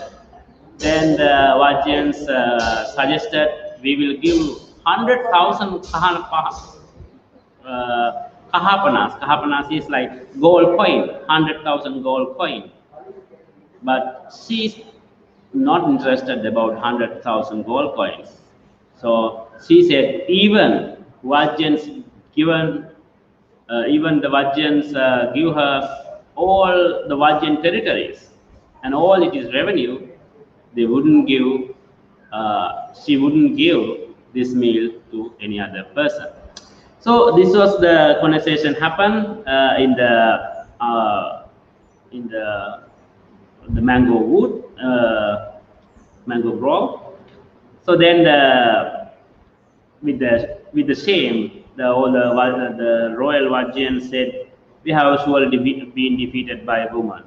Then the Vajjans suggested we will give 100,000 kahapanas. Kahapanas is like gold coin, 100,000 gold coin. But she's not interested about 100,000 gold coins. So she said, even Vajjans given, even the Vajjans give her all the Vajjan territories and all it is revenue, they wouldn't give, she wouldn't give this meal to any other person. So this was the conversation happened in the mango wood, mango grove. So then with the shame, the royal Vajjan said, we have surely been defeated by a woman.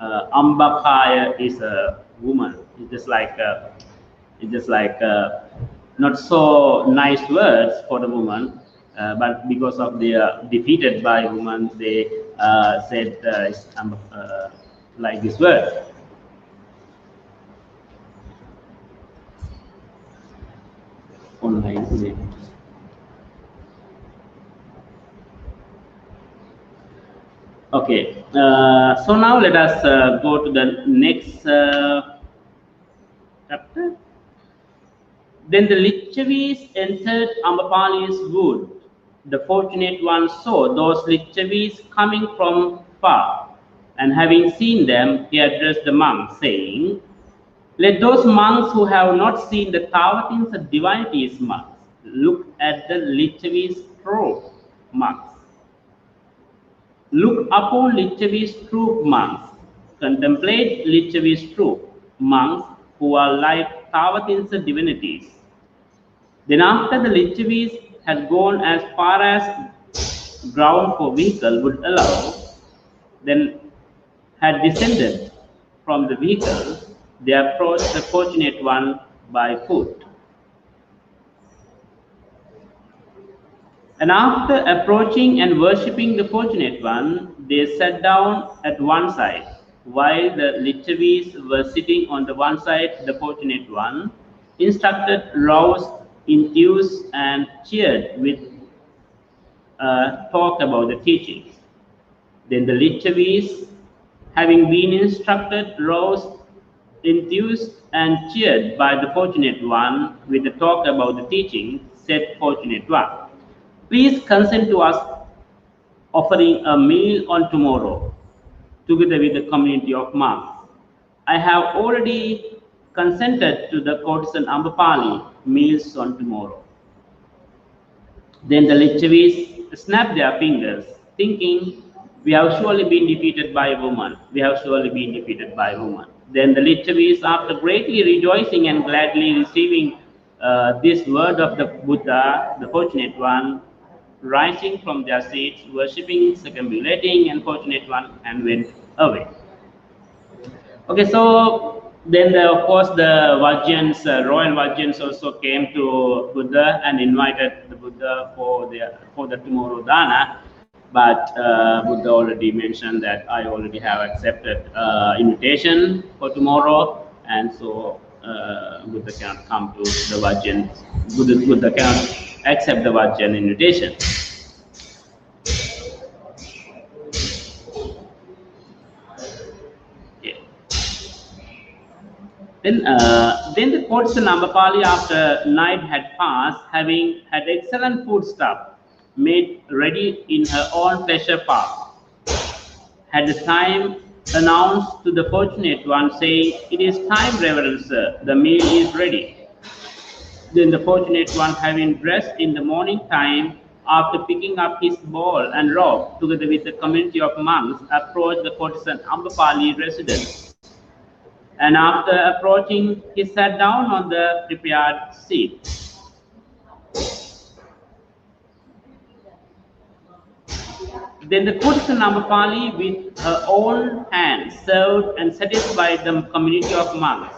Ambakaya is a woman. It's just like not so nice words for the woman, but because of they are defeated by a woman, they said like this word. Online today. Okay, so now let us go to the next chapter. Then the Lichavis entered Ambapali's wood. The fortunate one saw those Lichavis coming from far, and having seen them, he addressed the monks, saying, let those monks who have not seen the Tavatins of divinities monks look at the Lichavis true monks. Look upon Lichavis true monks. Contemplate Lichavis true monks who are like Tavatins of divinities. Then after the Lichavis had gone as far as ground for vehicle would allow, then had descended from the vehicle, they approached the fortunate one by foot. And after approaching and worshipping the fortunate one, they sat down at one side. While the Lichavis were sitting on the one side, the fortunate one instructed, roused, enthused, and cheered with talk about the teachings. Then the Lichavis, having been instructed, roused, enthused, and cheered by the fortunate one with the talk about the teaching, said fortunate one, please consent to us offering a meal on tomorrow, together with the community of monks. I have already consented to the courtesan Ambapali meals on tomorrow. Then the Lichavis snapped their fingers, thinking, we have surely been defeated by a woman. We have surely been defeated by a woman. Then the Lichavis, after greatly rejoicing and gladly receiving this word of the Buddha, the fortunate one, rising from their seats, worshipping, circumambulating, and fortunate one, and went away. Okay, so then of course the Vajjans, royal Vajjans also came to Buddha and invited the Buddha for the tomorrow dana, but Buddha already mentioned that I already have accepted invitation for tomorrow, and so Buddha cannot come to the Vajjan. Buddha cannot accept the Vajjan invitation. Okay. Then the quotes in Ambapali after night had passed, having had excellent food stuff made ready in her own pleasure park, had the time announced to the fortunate one, saying, "It is time, Reverend Sir, the meal is ready." Then the fortunate one, having dressed in the morning time, after picking up his bowl and robe, together with the community of monks, approached the courtesan Ambapali residence. And after approaching, he sat down on the prepared seat. Then the courtesan Ambapali, with her own hands, served and satisfied the community of monks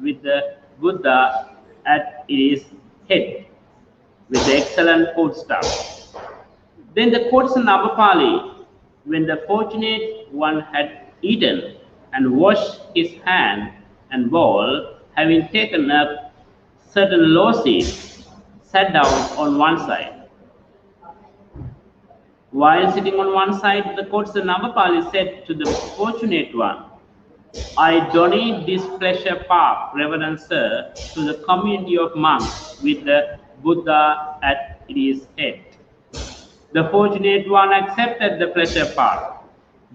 with the Buddha at its head, with the excellent food stuff. Then the courtesan Ambapali, when the fortunate one had eaten and washed his hand and bowl, having taken up certain low seats, sat down on one side. While sitting on one side, the courtesan Ambapali said to the fortunate one, "I donate this pleasure park, Reverend Sir, to the community of monks with the Buddha at its head." The fortunate one accepted the pleasure park.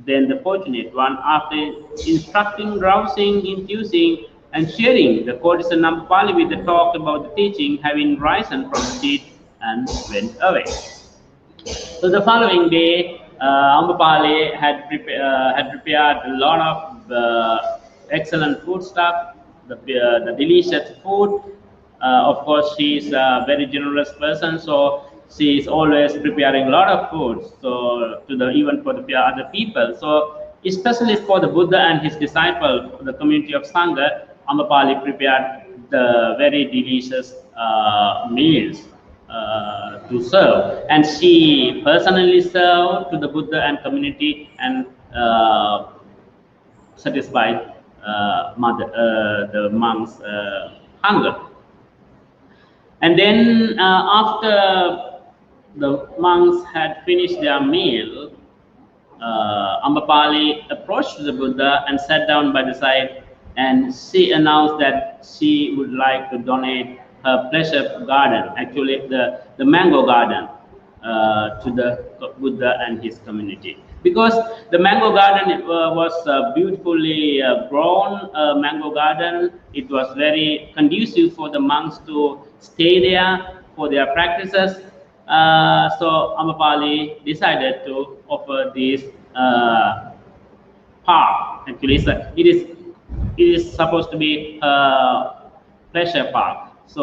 Then the fortunate one, after instructing, rousing, enthusing, and cheering the courtesan Ambapali with the talk about the teaching, having risen from the seat and went away. So the following day, Ambapali had prepared a lot of excellent food stuff, the delicious food. Of course, she is a very generous person, so she is always preparing a lot of food. So even for the other people. So especially for the Buddha and his disciple, the community of Sangha, Ambapali prepared the very delicious meals to serve, and she personally served to the Buddha and community and satisfied the monks' hunger. And then after the monks had finished their meal, Ambapali approached the Buddha and sat down by the side, and she announced that she would like to donate her pleasure garden, actually the mango garden, to the Buddha and his community. Because the mango garden was beautifully grown mango garden. It was very conducive for the monks to stay there for their practices. So Ambapali decided to offer this park. Actually, it is supposed to be a pleasure park. So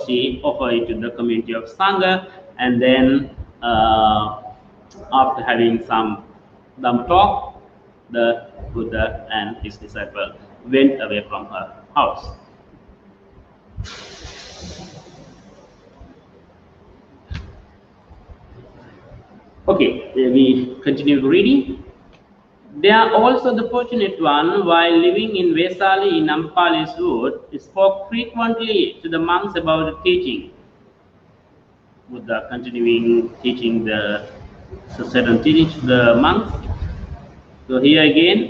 she offered it to the community of Sangha, and then after having some talk, the Buddha and his disciple went away from her house. Okay, we continue reading. There also the fortunate one, while living in Vesali in Ambapali's wood, spoke frequently to the monks about the teaching. Buddha continuing teaching the certain teachings to the monks. So here again,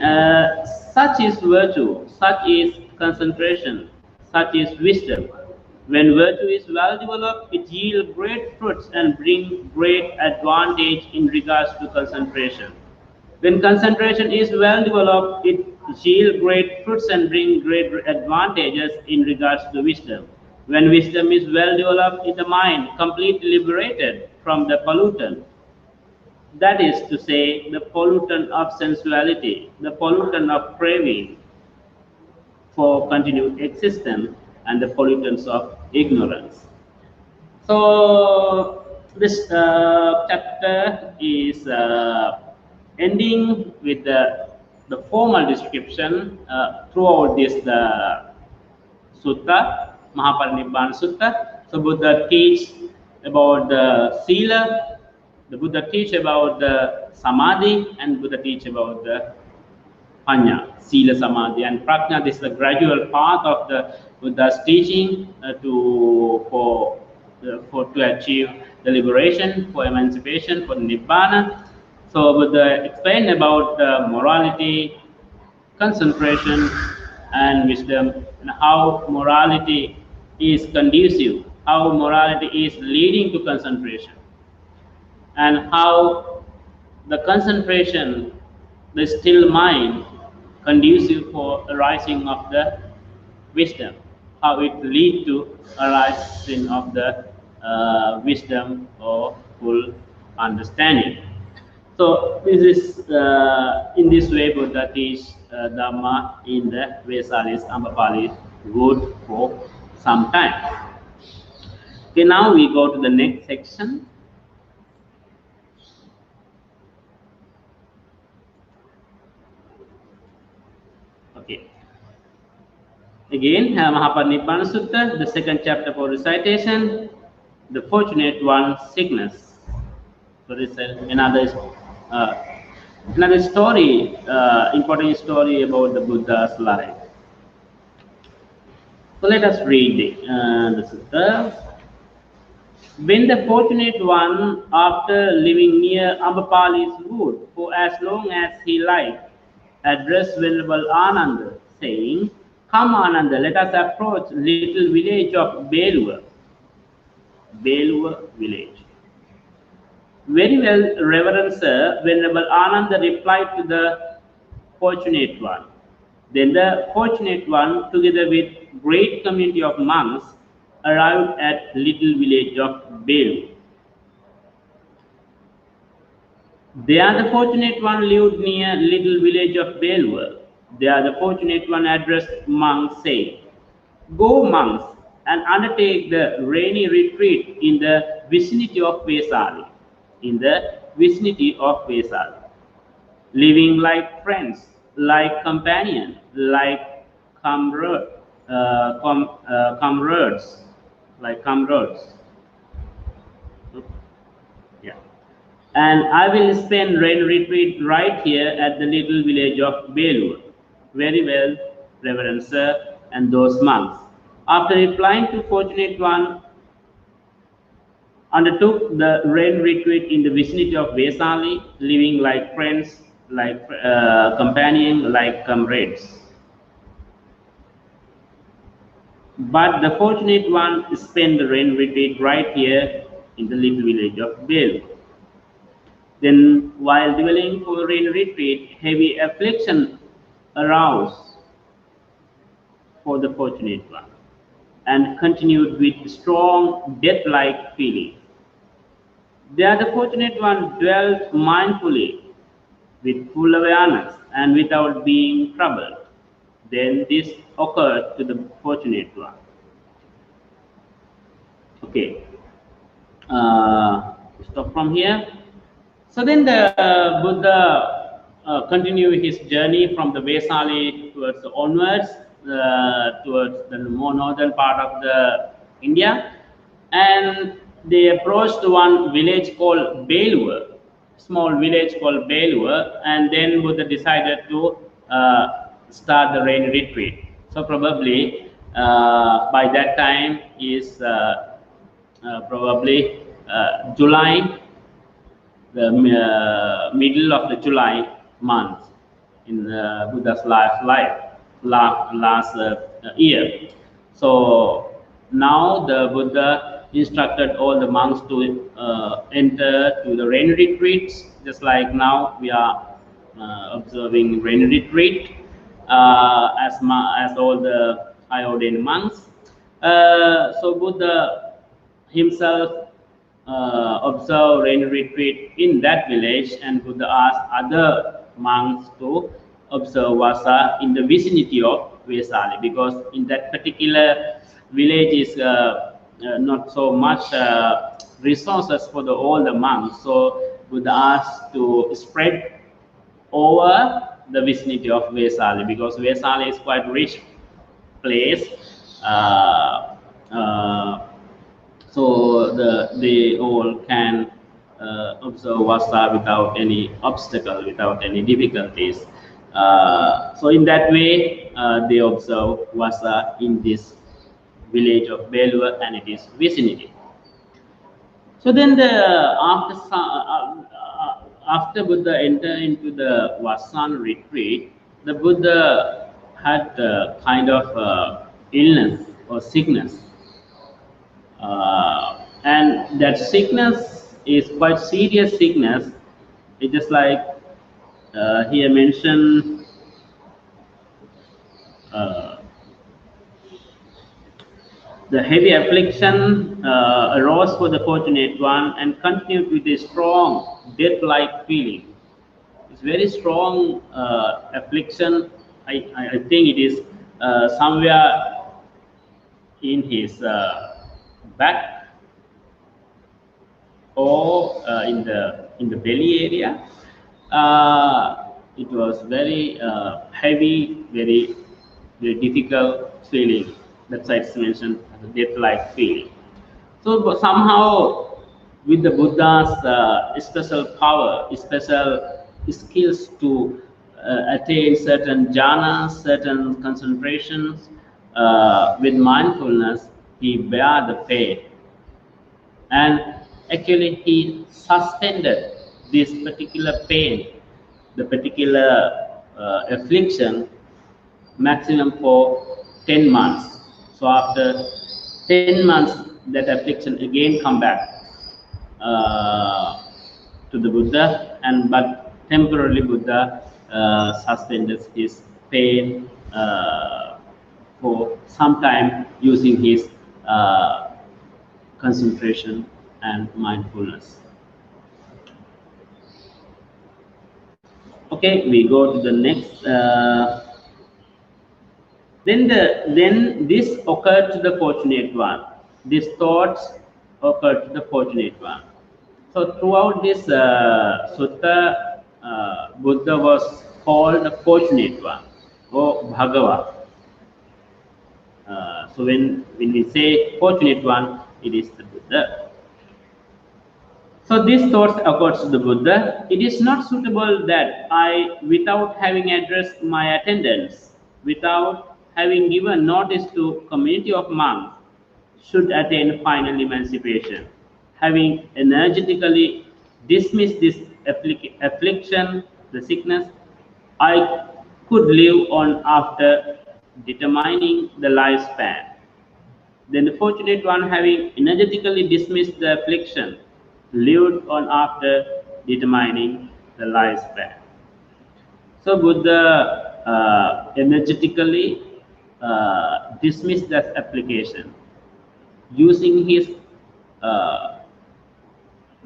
such is virtue, such is concentration, such is wisdom. When virtue is well developed, it yields great fruits and brings great advantage in regards to concentration. When concentration is well developed, it yields great fruits and brings great advantages in regards to wisdom. When wisdom is well developed in the mind, completely liberated from the pollutant, that is to say, the pollutant of sensuality, the pollutant of craving for continued existence, and the pollutants of ignorance. So this chapter is ending with the formal description throughout this Sutta, Mahaparinibbana Sutta. So Buddha teach about the Sila, the Buddha teach about the Samadhi, and Buddha teach about the Panya, Sila, Samadhi, and Prajna. This is the gradual path of the Buddha's teaching to achieve the liberation, for emancipation, for Nibbana. So Buddha explained about morality, concentration, and wisdom, and how morality is conducive, how morality is leading to concentration, and how the concentration, the still mind, conducive for arising of the wisdom, how it lead to arising of the wisdom or full understanding. So this is in this way Buddha teach Dhamma in the Vesalis, Ambapalis root for some time. Okay, now we go to the next section. Okay. Again, Mahaparinibbana Sutta, the second chapter for recitation, the fortunate one, sickness. So this is another story, important story about the Buddha's life. So let us read the sutta. When the fortunate one, after living near Ambapali's wood for as long as he liked, addressed Venerable Ananda, saying, "Come, Ananda, let us approach little village of Belua." Belua village. "Very well, Reverend Sir," Venerable Ananda replied to the fortunate one. Then the fortunate one, together with great community of monks, arrived at little village of Belu. There the fortunate one lived near little village of Belua. There the fortunate one addressed monks, saying, "Go, monks, and undertake the rainy retreat in the vicinity of Vesali." In the vicinity of Vesali. Living like friends, like companions, like comrades, like comrades. Yeah. "And I will spend rain retreat right here at the little village of Belur." "Very well, Reverend Sir," and those monks, after replying to fortunate one, undertook the rain retreat in the vicinity of Vesali, living like friends, like companions, like comrades. But the fortunate one spent the rain retreat right here in the little village of Bel. Then, while dwelling for rain retreat, heavy affliction arose for the fortunate one, and continued with strong death-like feeling. There the fortunate one dwelt mindfully, with full awareness and without being troubled. Then this occurred to the fortunate one. Okay, stop from here. So then the Buddha continued his journey from the Vesali towards onwards, towards the more northern part of the India, and they approached one village called Belur, small village called Belur, and then Buddha decided to start the rain retreat. So probably by that time is probably July, the middle of the July month in Buddha's last year. So now the Buddha instructed all the monks to enter to the rain retreats, just like now we are observing rain retreat as all the high ordained monks. So Buddha himself observe rain retreat in that village, and Buddha asked other monks to observe Vasa in the vicinity of Vesali, because in that particular village is not so much resources for all the monks. So Buddha asked to spread over the vicinity of Vesali, because Vesali is quite rich place. So they all can observe Vasa without any obstacle, without any difficulties. So in that way, they observe Vasa in this village of Belua and its vicinity. So then after Buddha entered into the Vasan retreat, the Buddha had a kind of illness or sickness, and that sickness is quite serious sickness. It is like here mentioned. Uh, The heavy affliction arose for the fortunate one and continued with a strong death-like feeling. It's very strong affliction. I think it is somewhere in his back or in the belly area. It was very heavy, very difficult feeling. That's why it's mentioned as a death-like feeling. So but somehow, with the Buddha's special power, special skills to attain certain jhanas, certain concentrations, with mindfulness, he bear the pain, and actually he suspended this particular pain, the particular affliction, maximum for 10 months. So after 10 months, that affliction again come back to the Buddha, and but temporarily Buddha suspended his pain for some time using his concentration and mindfulness. Okay, we go to the next. Then this occurred to the fortunate one. These thoughts occurred to the fortunate one. So throughout this sutta, Buddha was called the fortunate one, or Bhagava. So when we say fortunate one, it is the Buddha. So these thoughts occurred to the Buddha. It is not suitable that I, without having addressed my attendants, without having given notice to community of monks, should attain final emancipation. Having energetically dismissed this affliction, the sickness, I could live on after determining the lifespan. Then the fortunate one, having energetically dismissed the affliction, lived on after determining the lifespan. So Buddha energetically dismissed that application, using his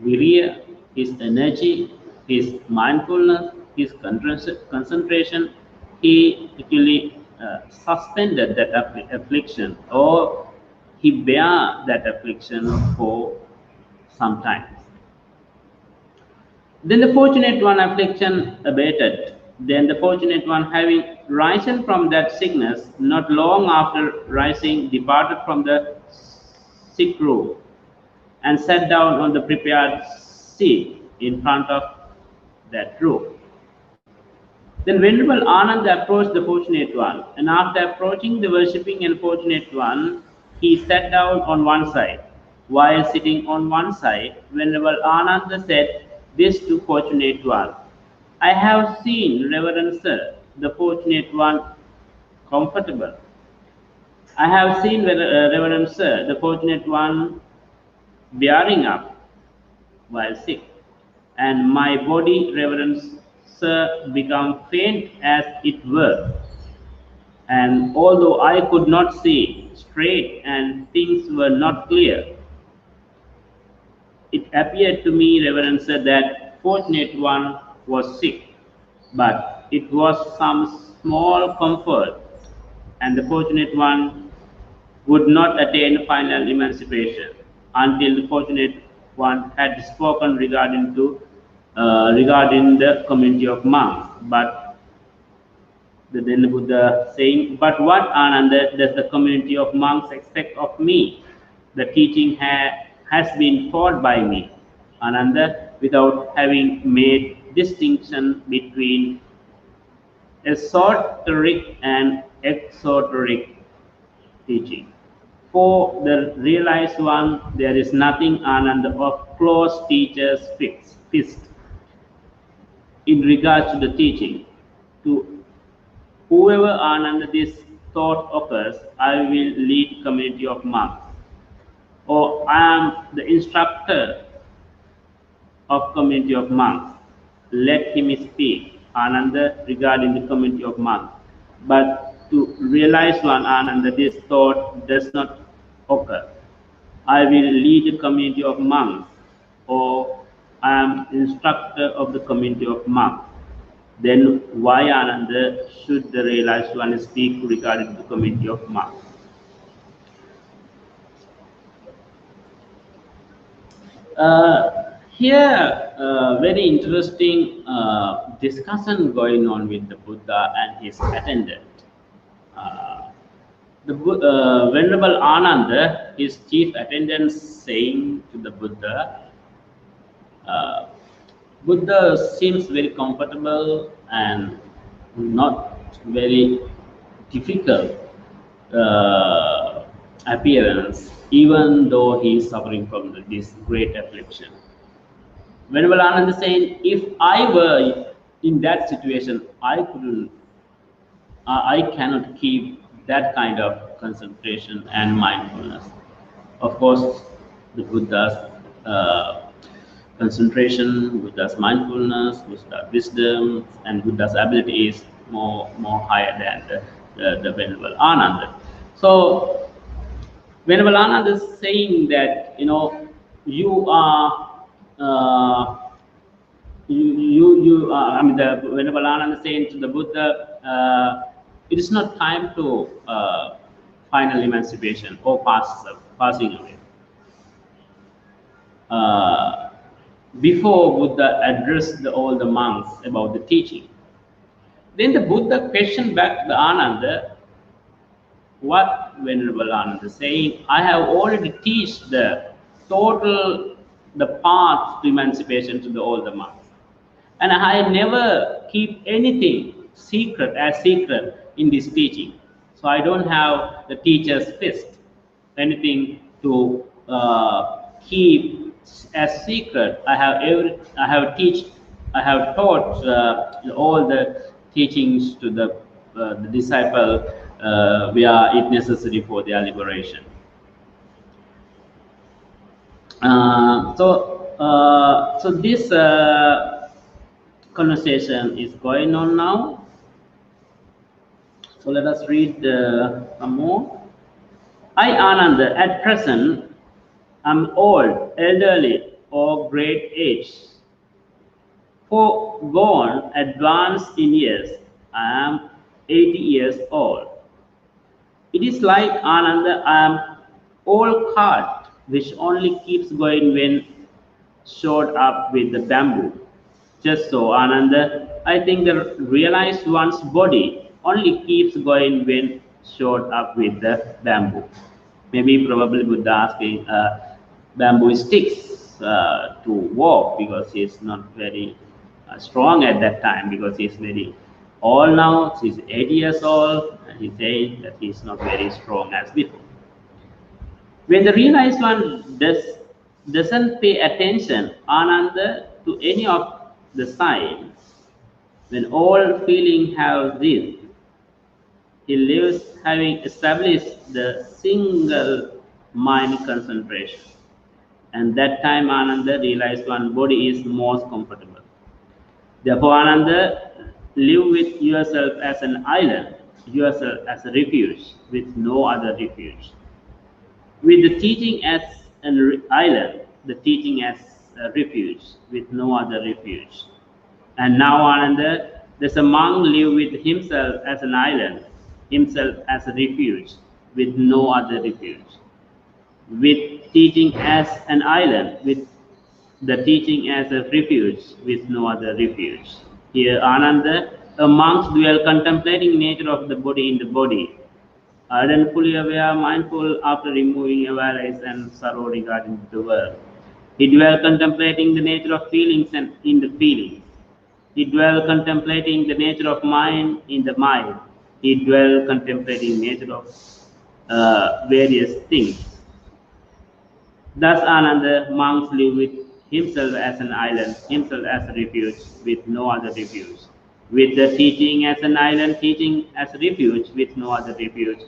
virya, his energy, his mindfulness, his concentration. He actually suspended that affliction, or he bear that affliction for some time. Then the fortunate one affliction abated. Then the fortunate one, having risen from that sickness, not long after rising, departed from the sick room and sat down on the prepared seat in front of that room. Then Venerable Ananda approached the fortunate one, and after approaching the worshipping and fortunate one, he sat down on one side. While sitting on one side, Venerable Ananda said this to fortunate one: I have seen, Reverend Sir, the fortunate one comfortable. I have seen, Reverend Sir, the fortunate one bearing up while sick, and my body, Reverend Sir, become faint as it were. And although I could not see straight and things were not clear, it appeared to me, Reverend Sir, that fortunate one was sick, but it was some small comfort, and the fortunate one would not attain final emancipation until the fortunate one had spoken regarding the community of monks. But then the Buddha saying, but what, Ananda, does the community of monks expect of me? the teaching has been taught by me, Ananda, without having made distinction between esoteric and exoteric teaching. For the realized one, there is nothing Ananda of close teacher's fist in regards to the teaching. To whoever Ananda this thought occurs, I will lead community of monks, or I am the instructor of community of monks. Let him speak, Ananda, regarding the community of monks. But to realize one, Ananda, this thought does not occur. I will lead a community of monks, or I am instructor of the community of monks. Then why, Ananda, should the realized one speak regarding the community of monks? Here, very interesting discussion going on with the Buddha and his attendant. Venerable Ananda, his chief attendant, saying to the Buddha, Buddha seems very comfortable and not very difficult appearance, even though he is suffering from this great affliction. Venerable Ananda is saying, if I were in that situation, I cannot keep that kind of concentration and mindfulness. Of course, the Buddha's concentration, Buddha's mindfulness, Buddha's wisdom, and Buddha's ability is more higher than the Venerable Ananda. So Venerable Ananda is saying that, you are the Venerable Ananda saying to the Buddha, it is not time to final emancipation or passing away. Before Buddha addressed all the monks about the teaching, then the Buddha questioned back to the Ananda, what Venerable Ananda is saying, I have already taught the path to emancipation to all the monks. And I never keep anything secret in this teaching. So I don't have the teacher's fist, anything to keep as secret. I have taught all the teachings to the disciple where it necessary for their liberation. So this conversation is going on now. So let us read some more. I, Ananda, at present am old, elderly, or great age. For gone, advanced in years, I am 80 years old. It is like, Ananda, I am old cart which only keeps going when shot up with the bamboo. Just so, Ananda, I think the realized one's body only keeps going when shot up with the bamboo. Maybe probably Buddha asking bamboo sticks to walk, because he's not very strong at that time, because he's very old now. He's 80 years old, and he says that he's not very strong as before. When the realized one doesn't pay attention, Ananda, to any of the signs, when all feeling have this, he lives having established the single mind concentration. And that time, Ananda, realized one body is most comfortable. Therefore, Ananda, live with yourself as an island, yourself as a refuge, with no other refuge. With the teaching as an island, the teaching as a refuge, with no other refuge. And now, Ananda, there's a monk live with himself as an island, himself as a refuge, with no other refuge. With teaching as an island, with the teaching as a refuge, with no other refuge. Here, Ananda, a monk dwell contemplating nature of the body in the body, Ardent, fully aware, mindful after removing awareness and sorrow regarding the world. He dwelt contemplating the nature of feelings and in the feelings. He dwelt contemplating the nature of mind in the mind. He dwelt contemplating nature of various things. Thus Ananda monks live with himself as an island, himself as a refuge, with no other refuge. With the teaching as an island, teaching as a refuge, with no other refuge.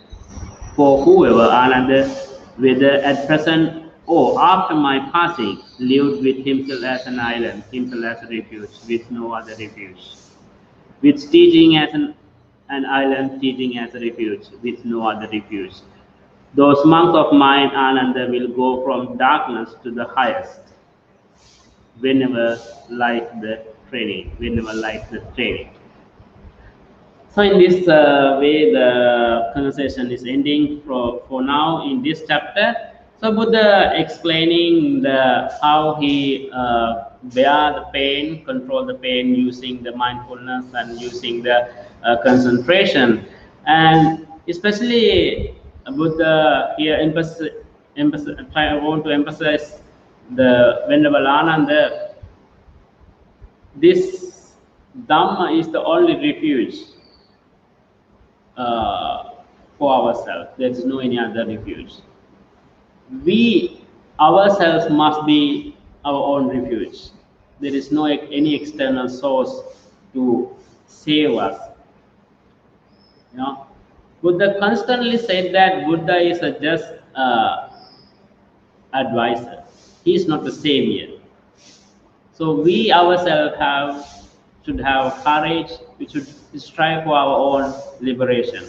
For whoever Ananda, whether at present or after my passing, lived with himself as an island, himself as a refuge, with no other refuge. With teaching as an island, teaching as a refuge, with no other refuge. Those monks of mind, Ananda, will go from darkness to the highest, whenever like the training, whenever like the training. So in this way, the conversation is ending for now in this chapter. So Buddha explaining how he bear the pain, control the pain using the mindfulness and using the concentration, and especially Buddha here I want to emphasize the Venerable Ananda. This Dhamma is the only refuge for ourselves. There is no any other refuge. We ourselves must be our own refuge. There is no any external source to save us. You know, Buddha constantly said that Buddha is a just advisor. He is not the savior. So we ourselves should have courage. We should strive for our own liberation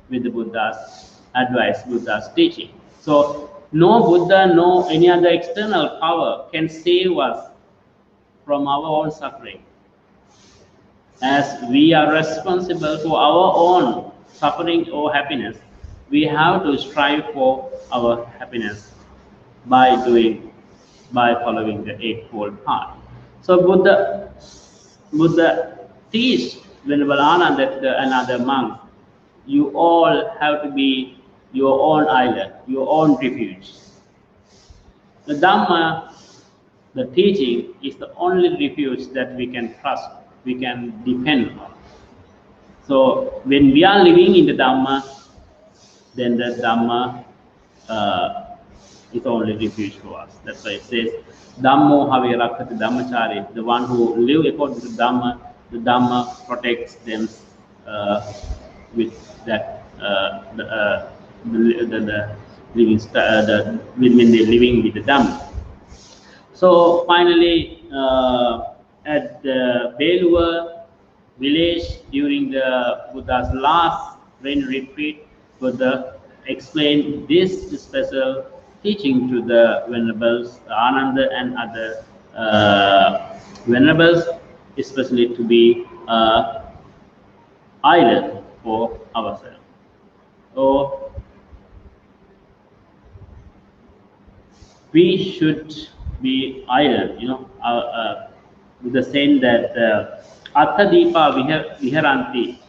with the Buddha's advice, Buddha's teaching. So no Buddha, no any other external power can save us from our own suffering. As we are responsible for our own suffering or happiness, we have to strive for our happiness by following the Eightfold Path. So Buddha teach Venerable Ananda and other monks, you all have to be your own island, your own refuge. The Dhamma, the teaching, is the only refuge that we can trust, we can depend on. So when we are living in the Dhamma, then the Dhamma is the only refuge for us. That's why it says, Dhammo have rakkati dhammachari. The one who live according to the Dhamma protects them with that the living when they're living with the Dhamma. So finally, at the Belua village during the Buddha's last rain retreat, Buddha explained this special teaching to the Venerables, Ananda and other Venerables, especially to be island for ourselves. So we should be island, with the saying that Atta Deepa Viharanti,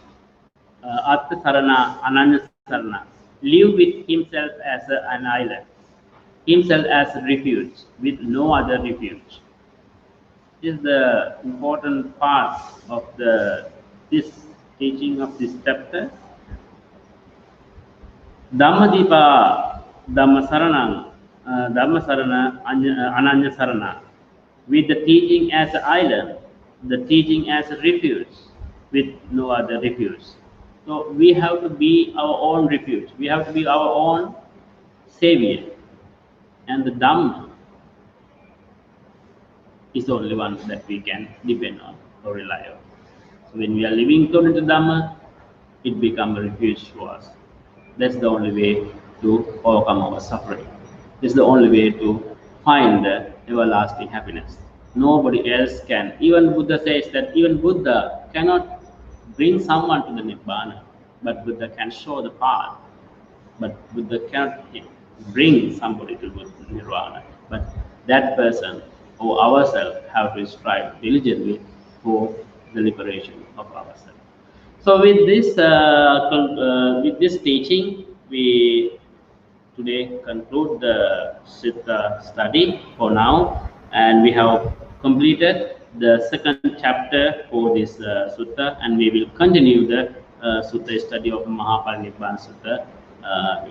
Atta Sarana, Ananya Sarana, live with himself as an island, himself as a refuge, with no other refuge. This is the important part of this teaching of this chapter. Dhammadipa Dhammasarana Ananya Sarana, with the teaching as an island, the teaching as a refuge, with no other refuge. So we have to be our own refuge. We have to be our own savior. And the Dhamma is the only one that we can depend on or rely on. So when we are living according to Dhamma, it becomes a refuge for us. That's the only way to overcome our suffering. It's the only way to find the everlasting happiness. Nobody else can. Even Buddha says that even Buddha cannot bring someone to the Nibbana, but Buddha can show the path. But Buddha cannot bring somebody to Nirvana. But that person or ourselves have to strive diligently for the liberation of ourselves. So with this teaching, we we today conclude the Sutta study for now, and we have completed the second chapter for this Sutta, and we will continue the Sutta study of Mahaparinibbana Sutta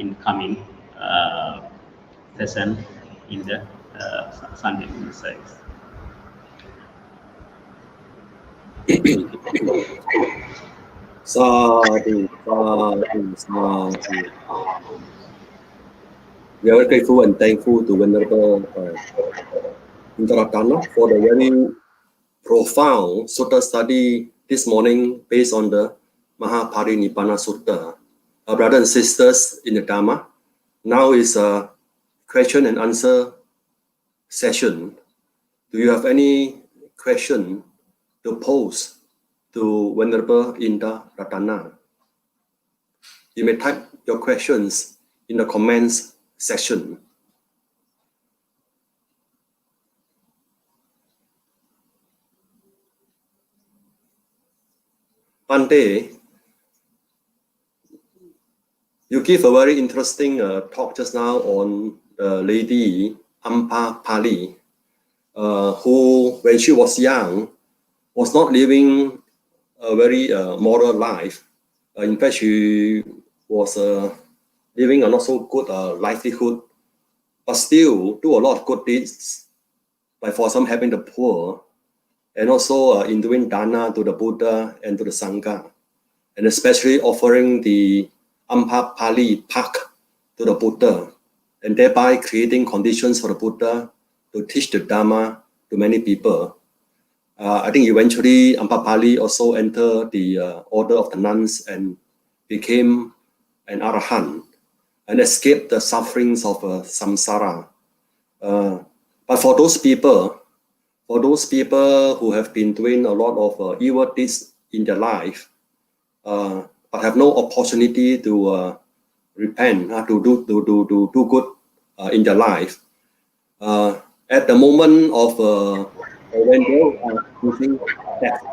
in coming session in the Sunday service. Sadhu, sadhu, sadhu. We are very grateful and thankful to Venerable Indarathana for the very profound Sutta study this morning based on the Mahaparinibbana Sutta. Our brothers and sisters in the Dhamma, now is a question and answer session. Do you have any question to pose to Venerable Indarathana? You may type your questions in the comments section. Bhante, you give a very interesting talk just now on the lady Ampa Pali, who, when she was young, was not living a very moral life. In fact, she was living a not so good livelihood, but still do a lot of good deeds, like for some helping the poor, and also in doing dana to the Buddha and to the Sangha, and especially offering the Ampa Pali Park to the Buddha, and thereby creating conditions for the Buddha to teach the Dhamma to many people. I think eventually Ampa Pali also entered the order of the nuns and became an Arahant and escaped the sufferings of samsara. But for those people who have been doing a lot of evil deeds in their life, but have no opportunity to repent, to do good in their life, at the moment of when they are choosing death,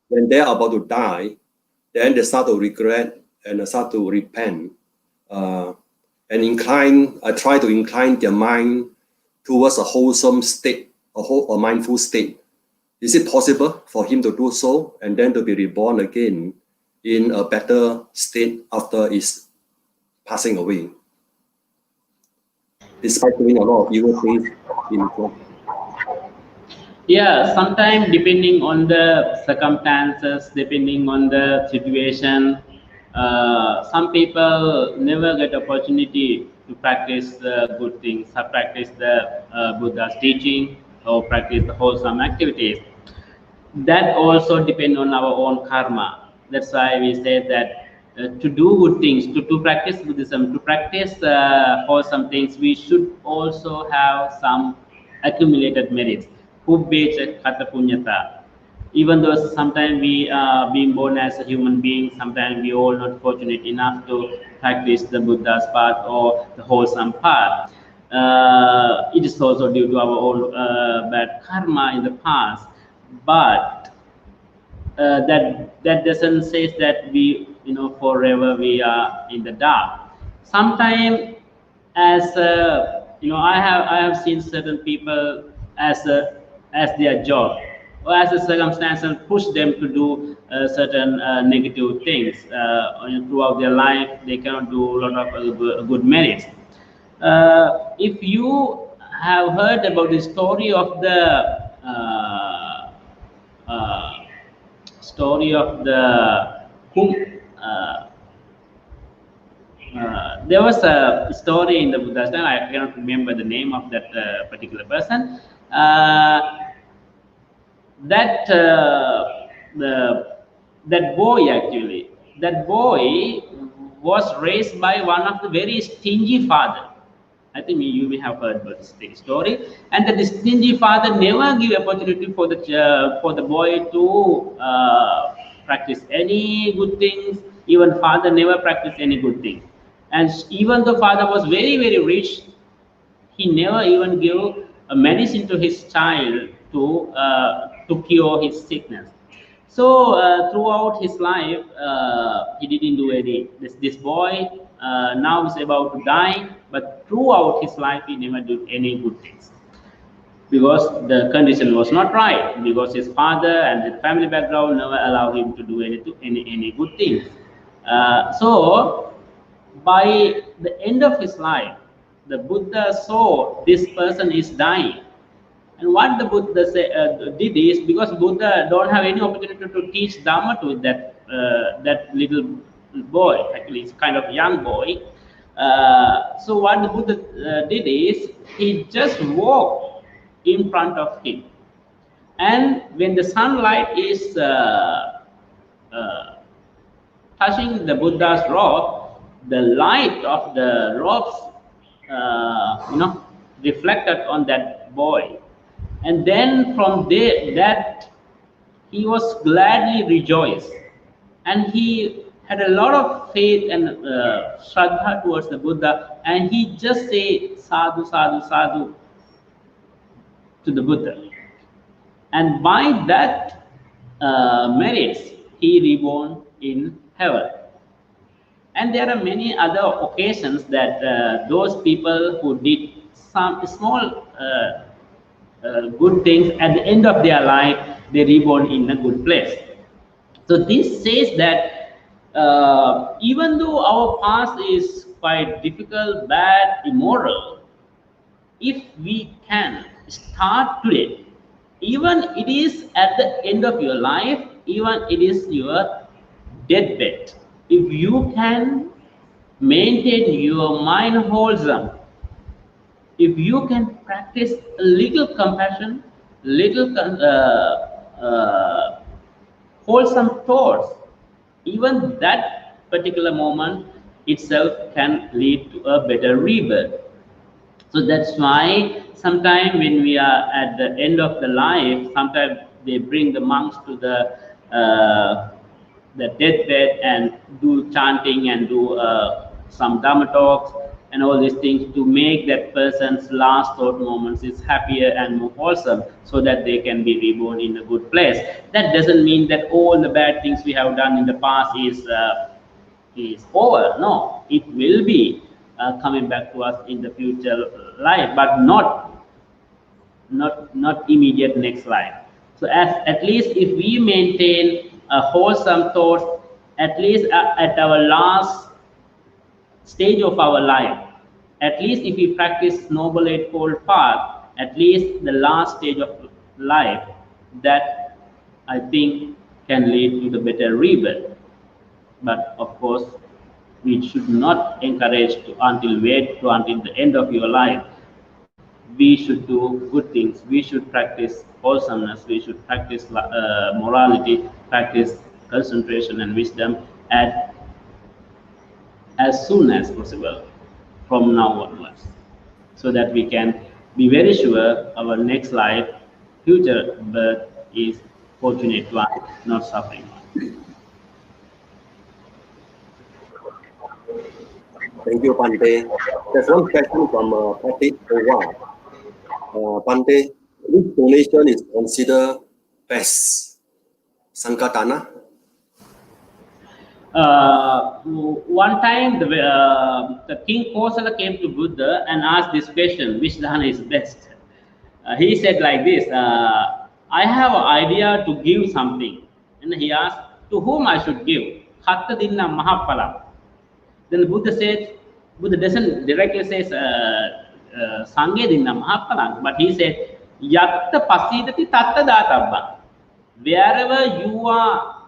when they are about to die, then they start to regret and start to repent, and try to incline their mind towards a wholesome state, a mindful state. Is it possible for him to do so and then to be reborn again in a better state after his passing away, despite doing a lot of evil things in life? Yeah, sometimes depending on the circumstances, depending on the situation, some people never get opportunity to practice the good things, or practice the Buddha's teaching, or practice the wholesome activities. That also depend on our own karma. That's why we say that to do good things, to practice Buddhism, to practice wholesome things, we should also have some accumulated merits. Kubbecha kata punyata. Even though sometimes we are being born as a human being, sometimes we are not fortunate enough to practice the Buddha's path or the wholesome path. It is also due to our own bad karma in the past, but that doesn't say that we, forever we are in the dark. Sometimes, as I have seen certain people as their job or as a circumstance and push them to do certain negative things throughout their life. They cannot do a lot of good merits. If you have heard about the story of the there was a story in the Buddha's time. I cannot remember the name of that particular person. That boy was raised by one of the very stingy father. I think you may have heard about this story. And the stingy father never give opportunity for the boy to practice any good things. Even father never practiced any good thing. And even though father was very, very rich, he never even gave a medicine to his child to cure his sickness. So throughout his life, he didn't do any. This boy now is about to die, but throughout his life he never did any good things because the condition was not right, because his father and his family background never allowed him to do any good things. So by the end of his life, the Buddha saw this person is dying. And what the Buddha did is, because Buddha don't have any opportunity to teach Dharma to that little boy, actually it's kind of young boy. So what the Buddha did is, he just walked in front of him. And when the sunlight is touching the Buddha's robe, the light of the robes, reflected on that boy. And then from there, that he was gladly rejoiced, and he had a lot of faith and shraddha towards the Buddha, and he just say sadhu, sadhu, sadhu to the Buddha. And by that merits, he reborn in heaven. And there are many other occasions that those people who did some small good things, at the end of their life, they reborn in a good place. So this says that even though our past is quite difficult, bad, immoral, if we can start today, even it is at the end of your life, even it is your deathbed, if you can maintain your mind wholesome, if you can practice a little compassion, little wholesome thoughts, even that particular moment itself can lead to a better rebirth. So that's why sometimes when we are at the end of the life, sometimes they bring the monks to the deathbed and do chanting and do some Dhamma talks and all these things to make that person's last thought moments is happier and more wholesome, so that they can be reborn in a good place. That doesn't mean that all the bad things we have done in the past is over. No, it will be coming back to us in the future life, but not immediate next life. So at least if we maintain a wholesome thought, at least at our last stage of our life, at least if we practice Noble Eightfold Path, at least the last stage of life, that I think can lead to the better rebirth. But of course, we should not encourage until the end of your life. We should do good things. We should practice wholesomeness. We should practice morality, practice concentration and wisdom as soon as possible from now onwards, so that we can be very sure our next life, future birth is fortunate one, not suffering one. Thank you, Bhante. There's one question from Patrick Owa. Bhante, which donation is considered best? Sankatana? One time the King Kosala came to Buddha and asked this question, which dana is best? He said like this, I have an idea to give something. And he asked, to whom I should give? Hatta dinna mahapala. Then Buddha doesn't directly say Sangye dinna mahapala, but he said, Yatta pasidati tatta databba. Wherever you are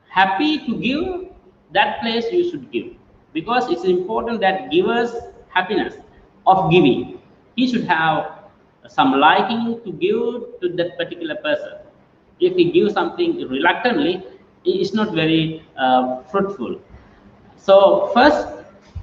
happy to give, that place you should give, because it's important that giver's happiness of giving, he should have some liking to give to that particular person. If he gives something reluctantly, it is not very fruitful. So first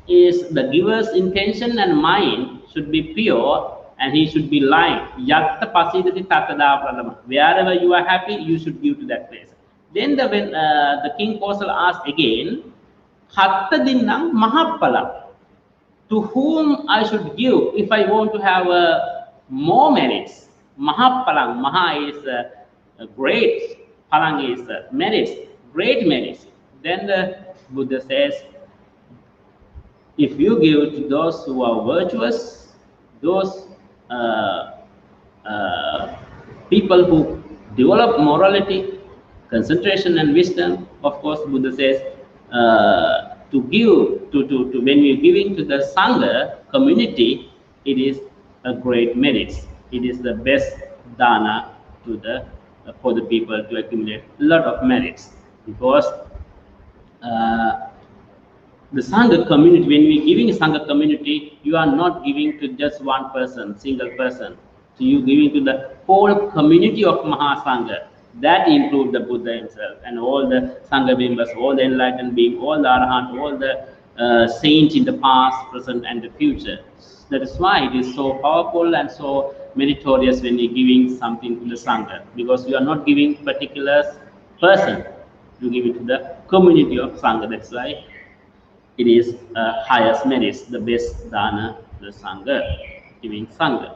is the giver's intention and mind should be pure, and he should be like yatta pasidati tatada pradama. Wherever you are happy, you should give to that place. Then when the King Kosala asked again, Hatta dinnam mahapala, to whom I should give if I want to have more merits. Mahapalang, Maha is great, Palang is merits, great merits. Then the Buddha says, If you give to those who are virtuous, those uh, uh, people who develop morality, concentration, and wisdom, of course, Buddha says to give to when we are giving to the Sangha community, it is a great merit. It is the best dana to the for the people to accumulate a lot of merits because uh, the Sangha community, when we giving Sangha community, you are not giving to just one person, single person. So you giving to the whole community of Mahasangha. That includes the Buddha himself and all the Sangha members, all the enlightened beings, all the Arahant, all the saints in the past, present, and the future. That is why it is so powerful and so meritorious when you're giving something to the Sangha, because you are not giving particular person, you give it to the community of Sangha. That's why it is highest merits, the best dana, the Sangha, giving Sangha.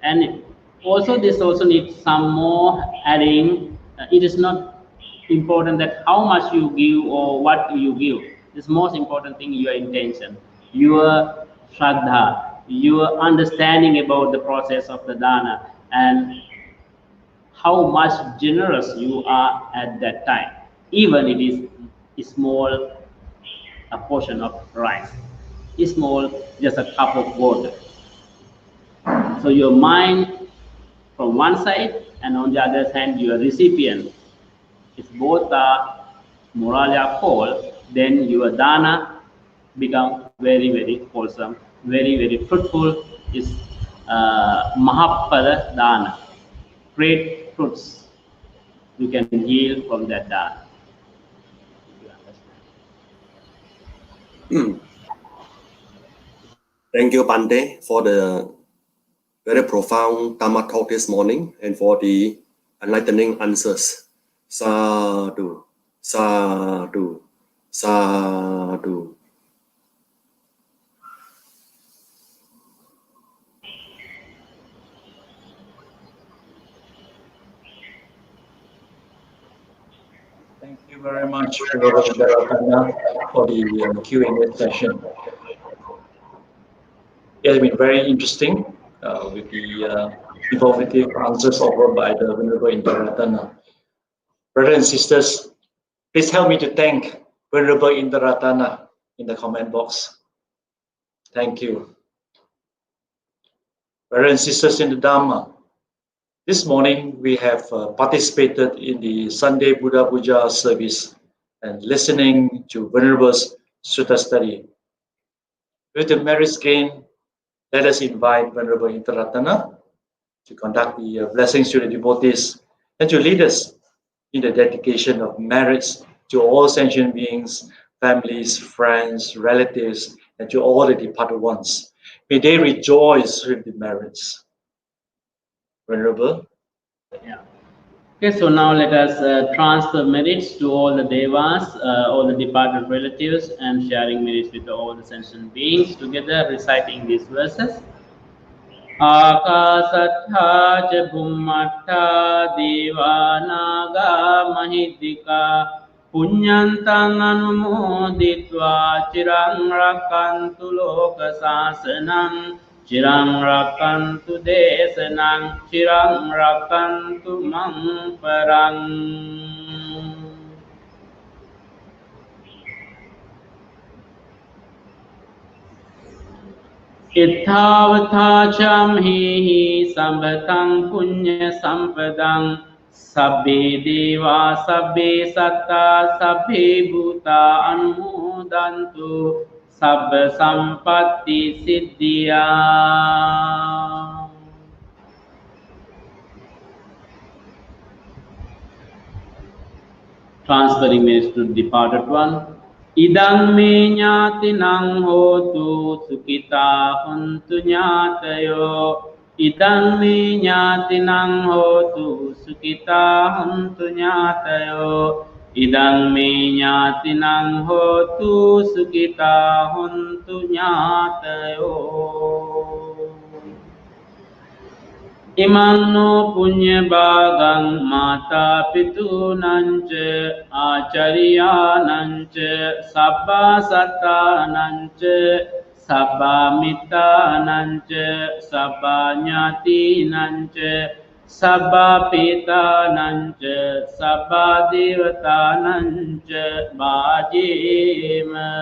And also this also needs some more adding. It is not important that how much you give or what you give. This most important thing, your intention, your shraddha, your understanding about the process of the dana, and how much generous you are at that time. Even it is small a portion of rice, small, just a cup of water. So your mind from one side and on the other hand your recipient, if both are morally whole, then your dana become very very wholesome, very very fruitful. Is mahapada dana, great fruits you can yield from that dana. Thank you, Bhante, for the very profound Dhamma talk this morning and for the enlightening answers. Sadhu, sadhu, sadhu. Thank you very much, INDARATHANA, for the Q&A session. It has been very interesting with the informative answers offered by the Venerable INDARATHANA. Brothers and sisters, please help me to thank Venerable INDARATHANA in the comment box. Thank you. Brothers and sisters in the Dhamma, this morning we have participated in the Sunday Buddha Puja service and listening to Venerable's Sutta study. With the merits gained, let us invite Venerable INDARATHANA to conduct the blessings to the devotees and to lead us in the dedication of merits to all sentient beings, families, friends, relatives, and to all the departed ones. May they rejoice with the merits. Venerable. Yeah. Okay, so now let us transfer merits to all the devas, all the departed relatives, and sharing merits with all the sentient beings together, reciting these verses. Akasattha ca bhummattha devanaga mahidika punyantang anumoditva cirang rakantu loka sasanam cirang rakantu desanang cirang rakantu mang parang. Itthavatha chamhi sambhatang punya sampadang sabbe deva sabbe satta sabbe bhuta anumodantu sabba sampatti siddhya. Transferring means to the departed one. Idang me ñātinang hotu sukita hontu ñātayo. Idang me ñātinang hotu sukita hontu ñātayo. Idang me ñātinang hotu sukita hontu ñātayo. Imanno punya bagang mata pitu nance acaria nance sabba satta nance sabba mita nance sabba nyati nance sabba pita nance sabba devata nance bajima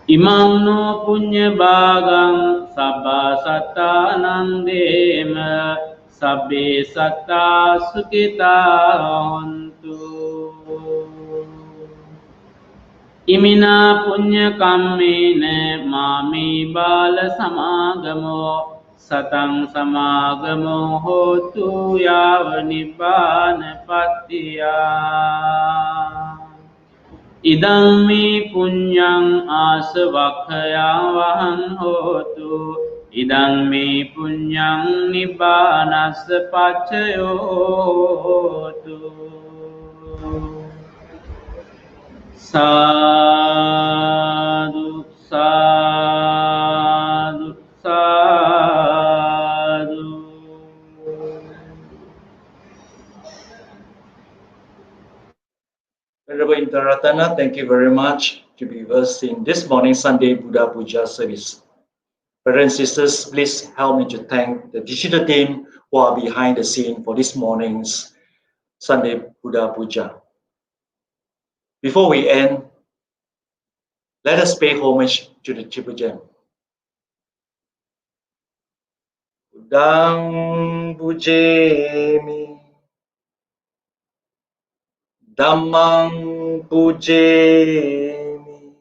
Imamno punya bagang sabba satta nandema sabbe satta sukita hontu Imina punya kammene mami bala samagamo satang samagamo hotu yav nibbana pattiya Idang mi punyang asvakhaya vahan hotu Idang mi punyang nibbanas pacayo hotu Sadhu, sadhu, sadhu Venerable Indarathana, thank you very much to be with us in this morning Sunday Buddha Puja service. Brothers and sisters, please help me to thank the digital team who are behind the scene for this morning's Sunday Buddha Puja. Before we end, let us pay homage to the Triple Gem. Buddhang pujemi, Dhammang pujemi,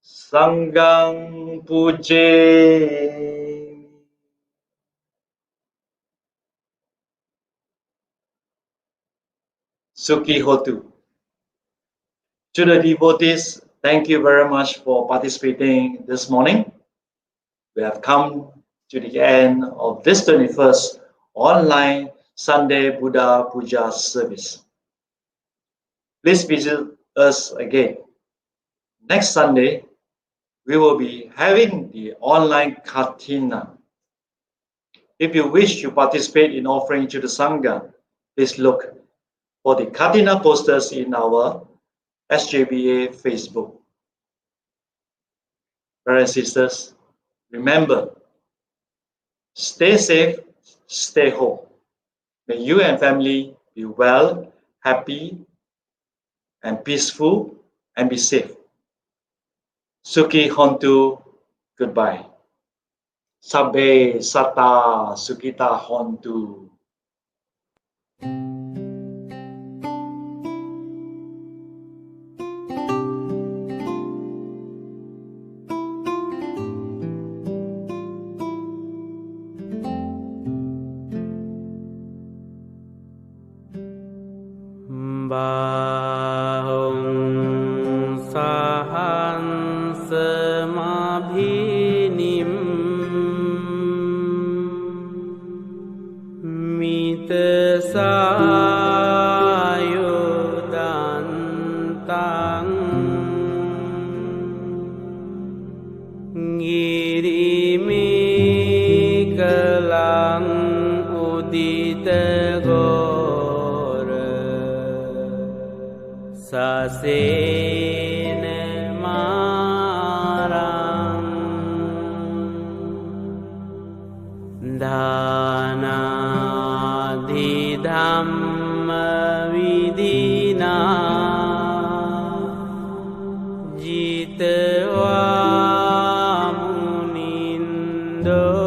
Sanghang pujemi. Sukhi Hotu. To the devotees, thank you very much for participating this morning. We have come to the end of this 21st online Sunday Buddha Puja service. Please visit us again. Next Sunday, we will be having the online Katina. If you wish to participate in offering to the Sangha, please look for the Katina posters in our SJBA Facebook. Brothers and sisters, remember, stay safe, stay home. May you and family be well, happy, and peaceful, and be safe. Sukhi Hontu, goodbye. Sabbe Sata Sukita Hontu. Bahung sahan semabhinim mitesayudantang ngirimi kelang udita Sasene marang Dana di dhamma vidina Jitwa munindo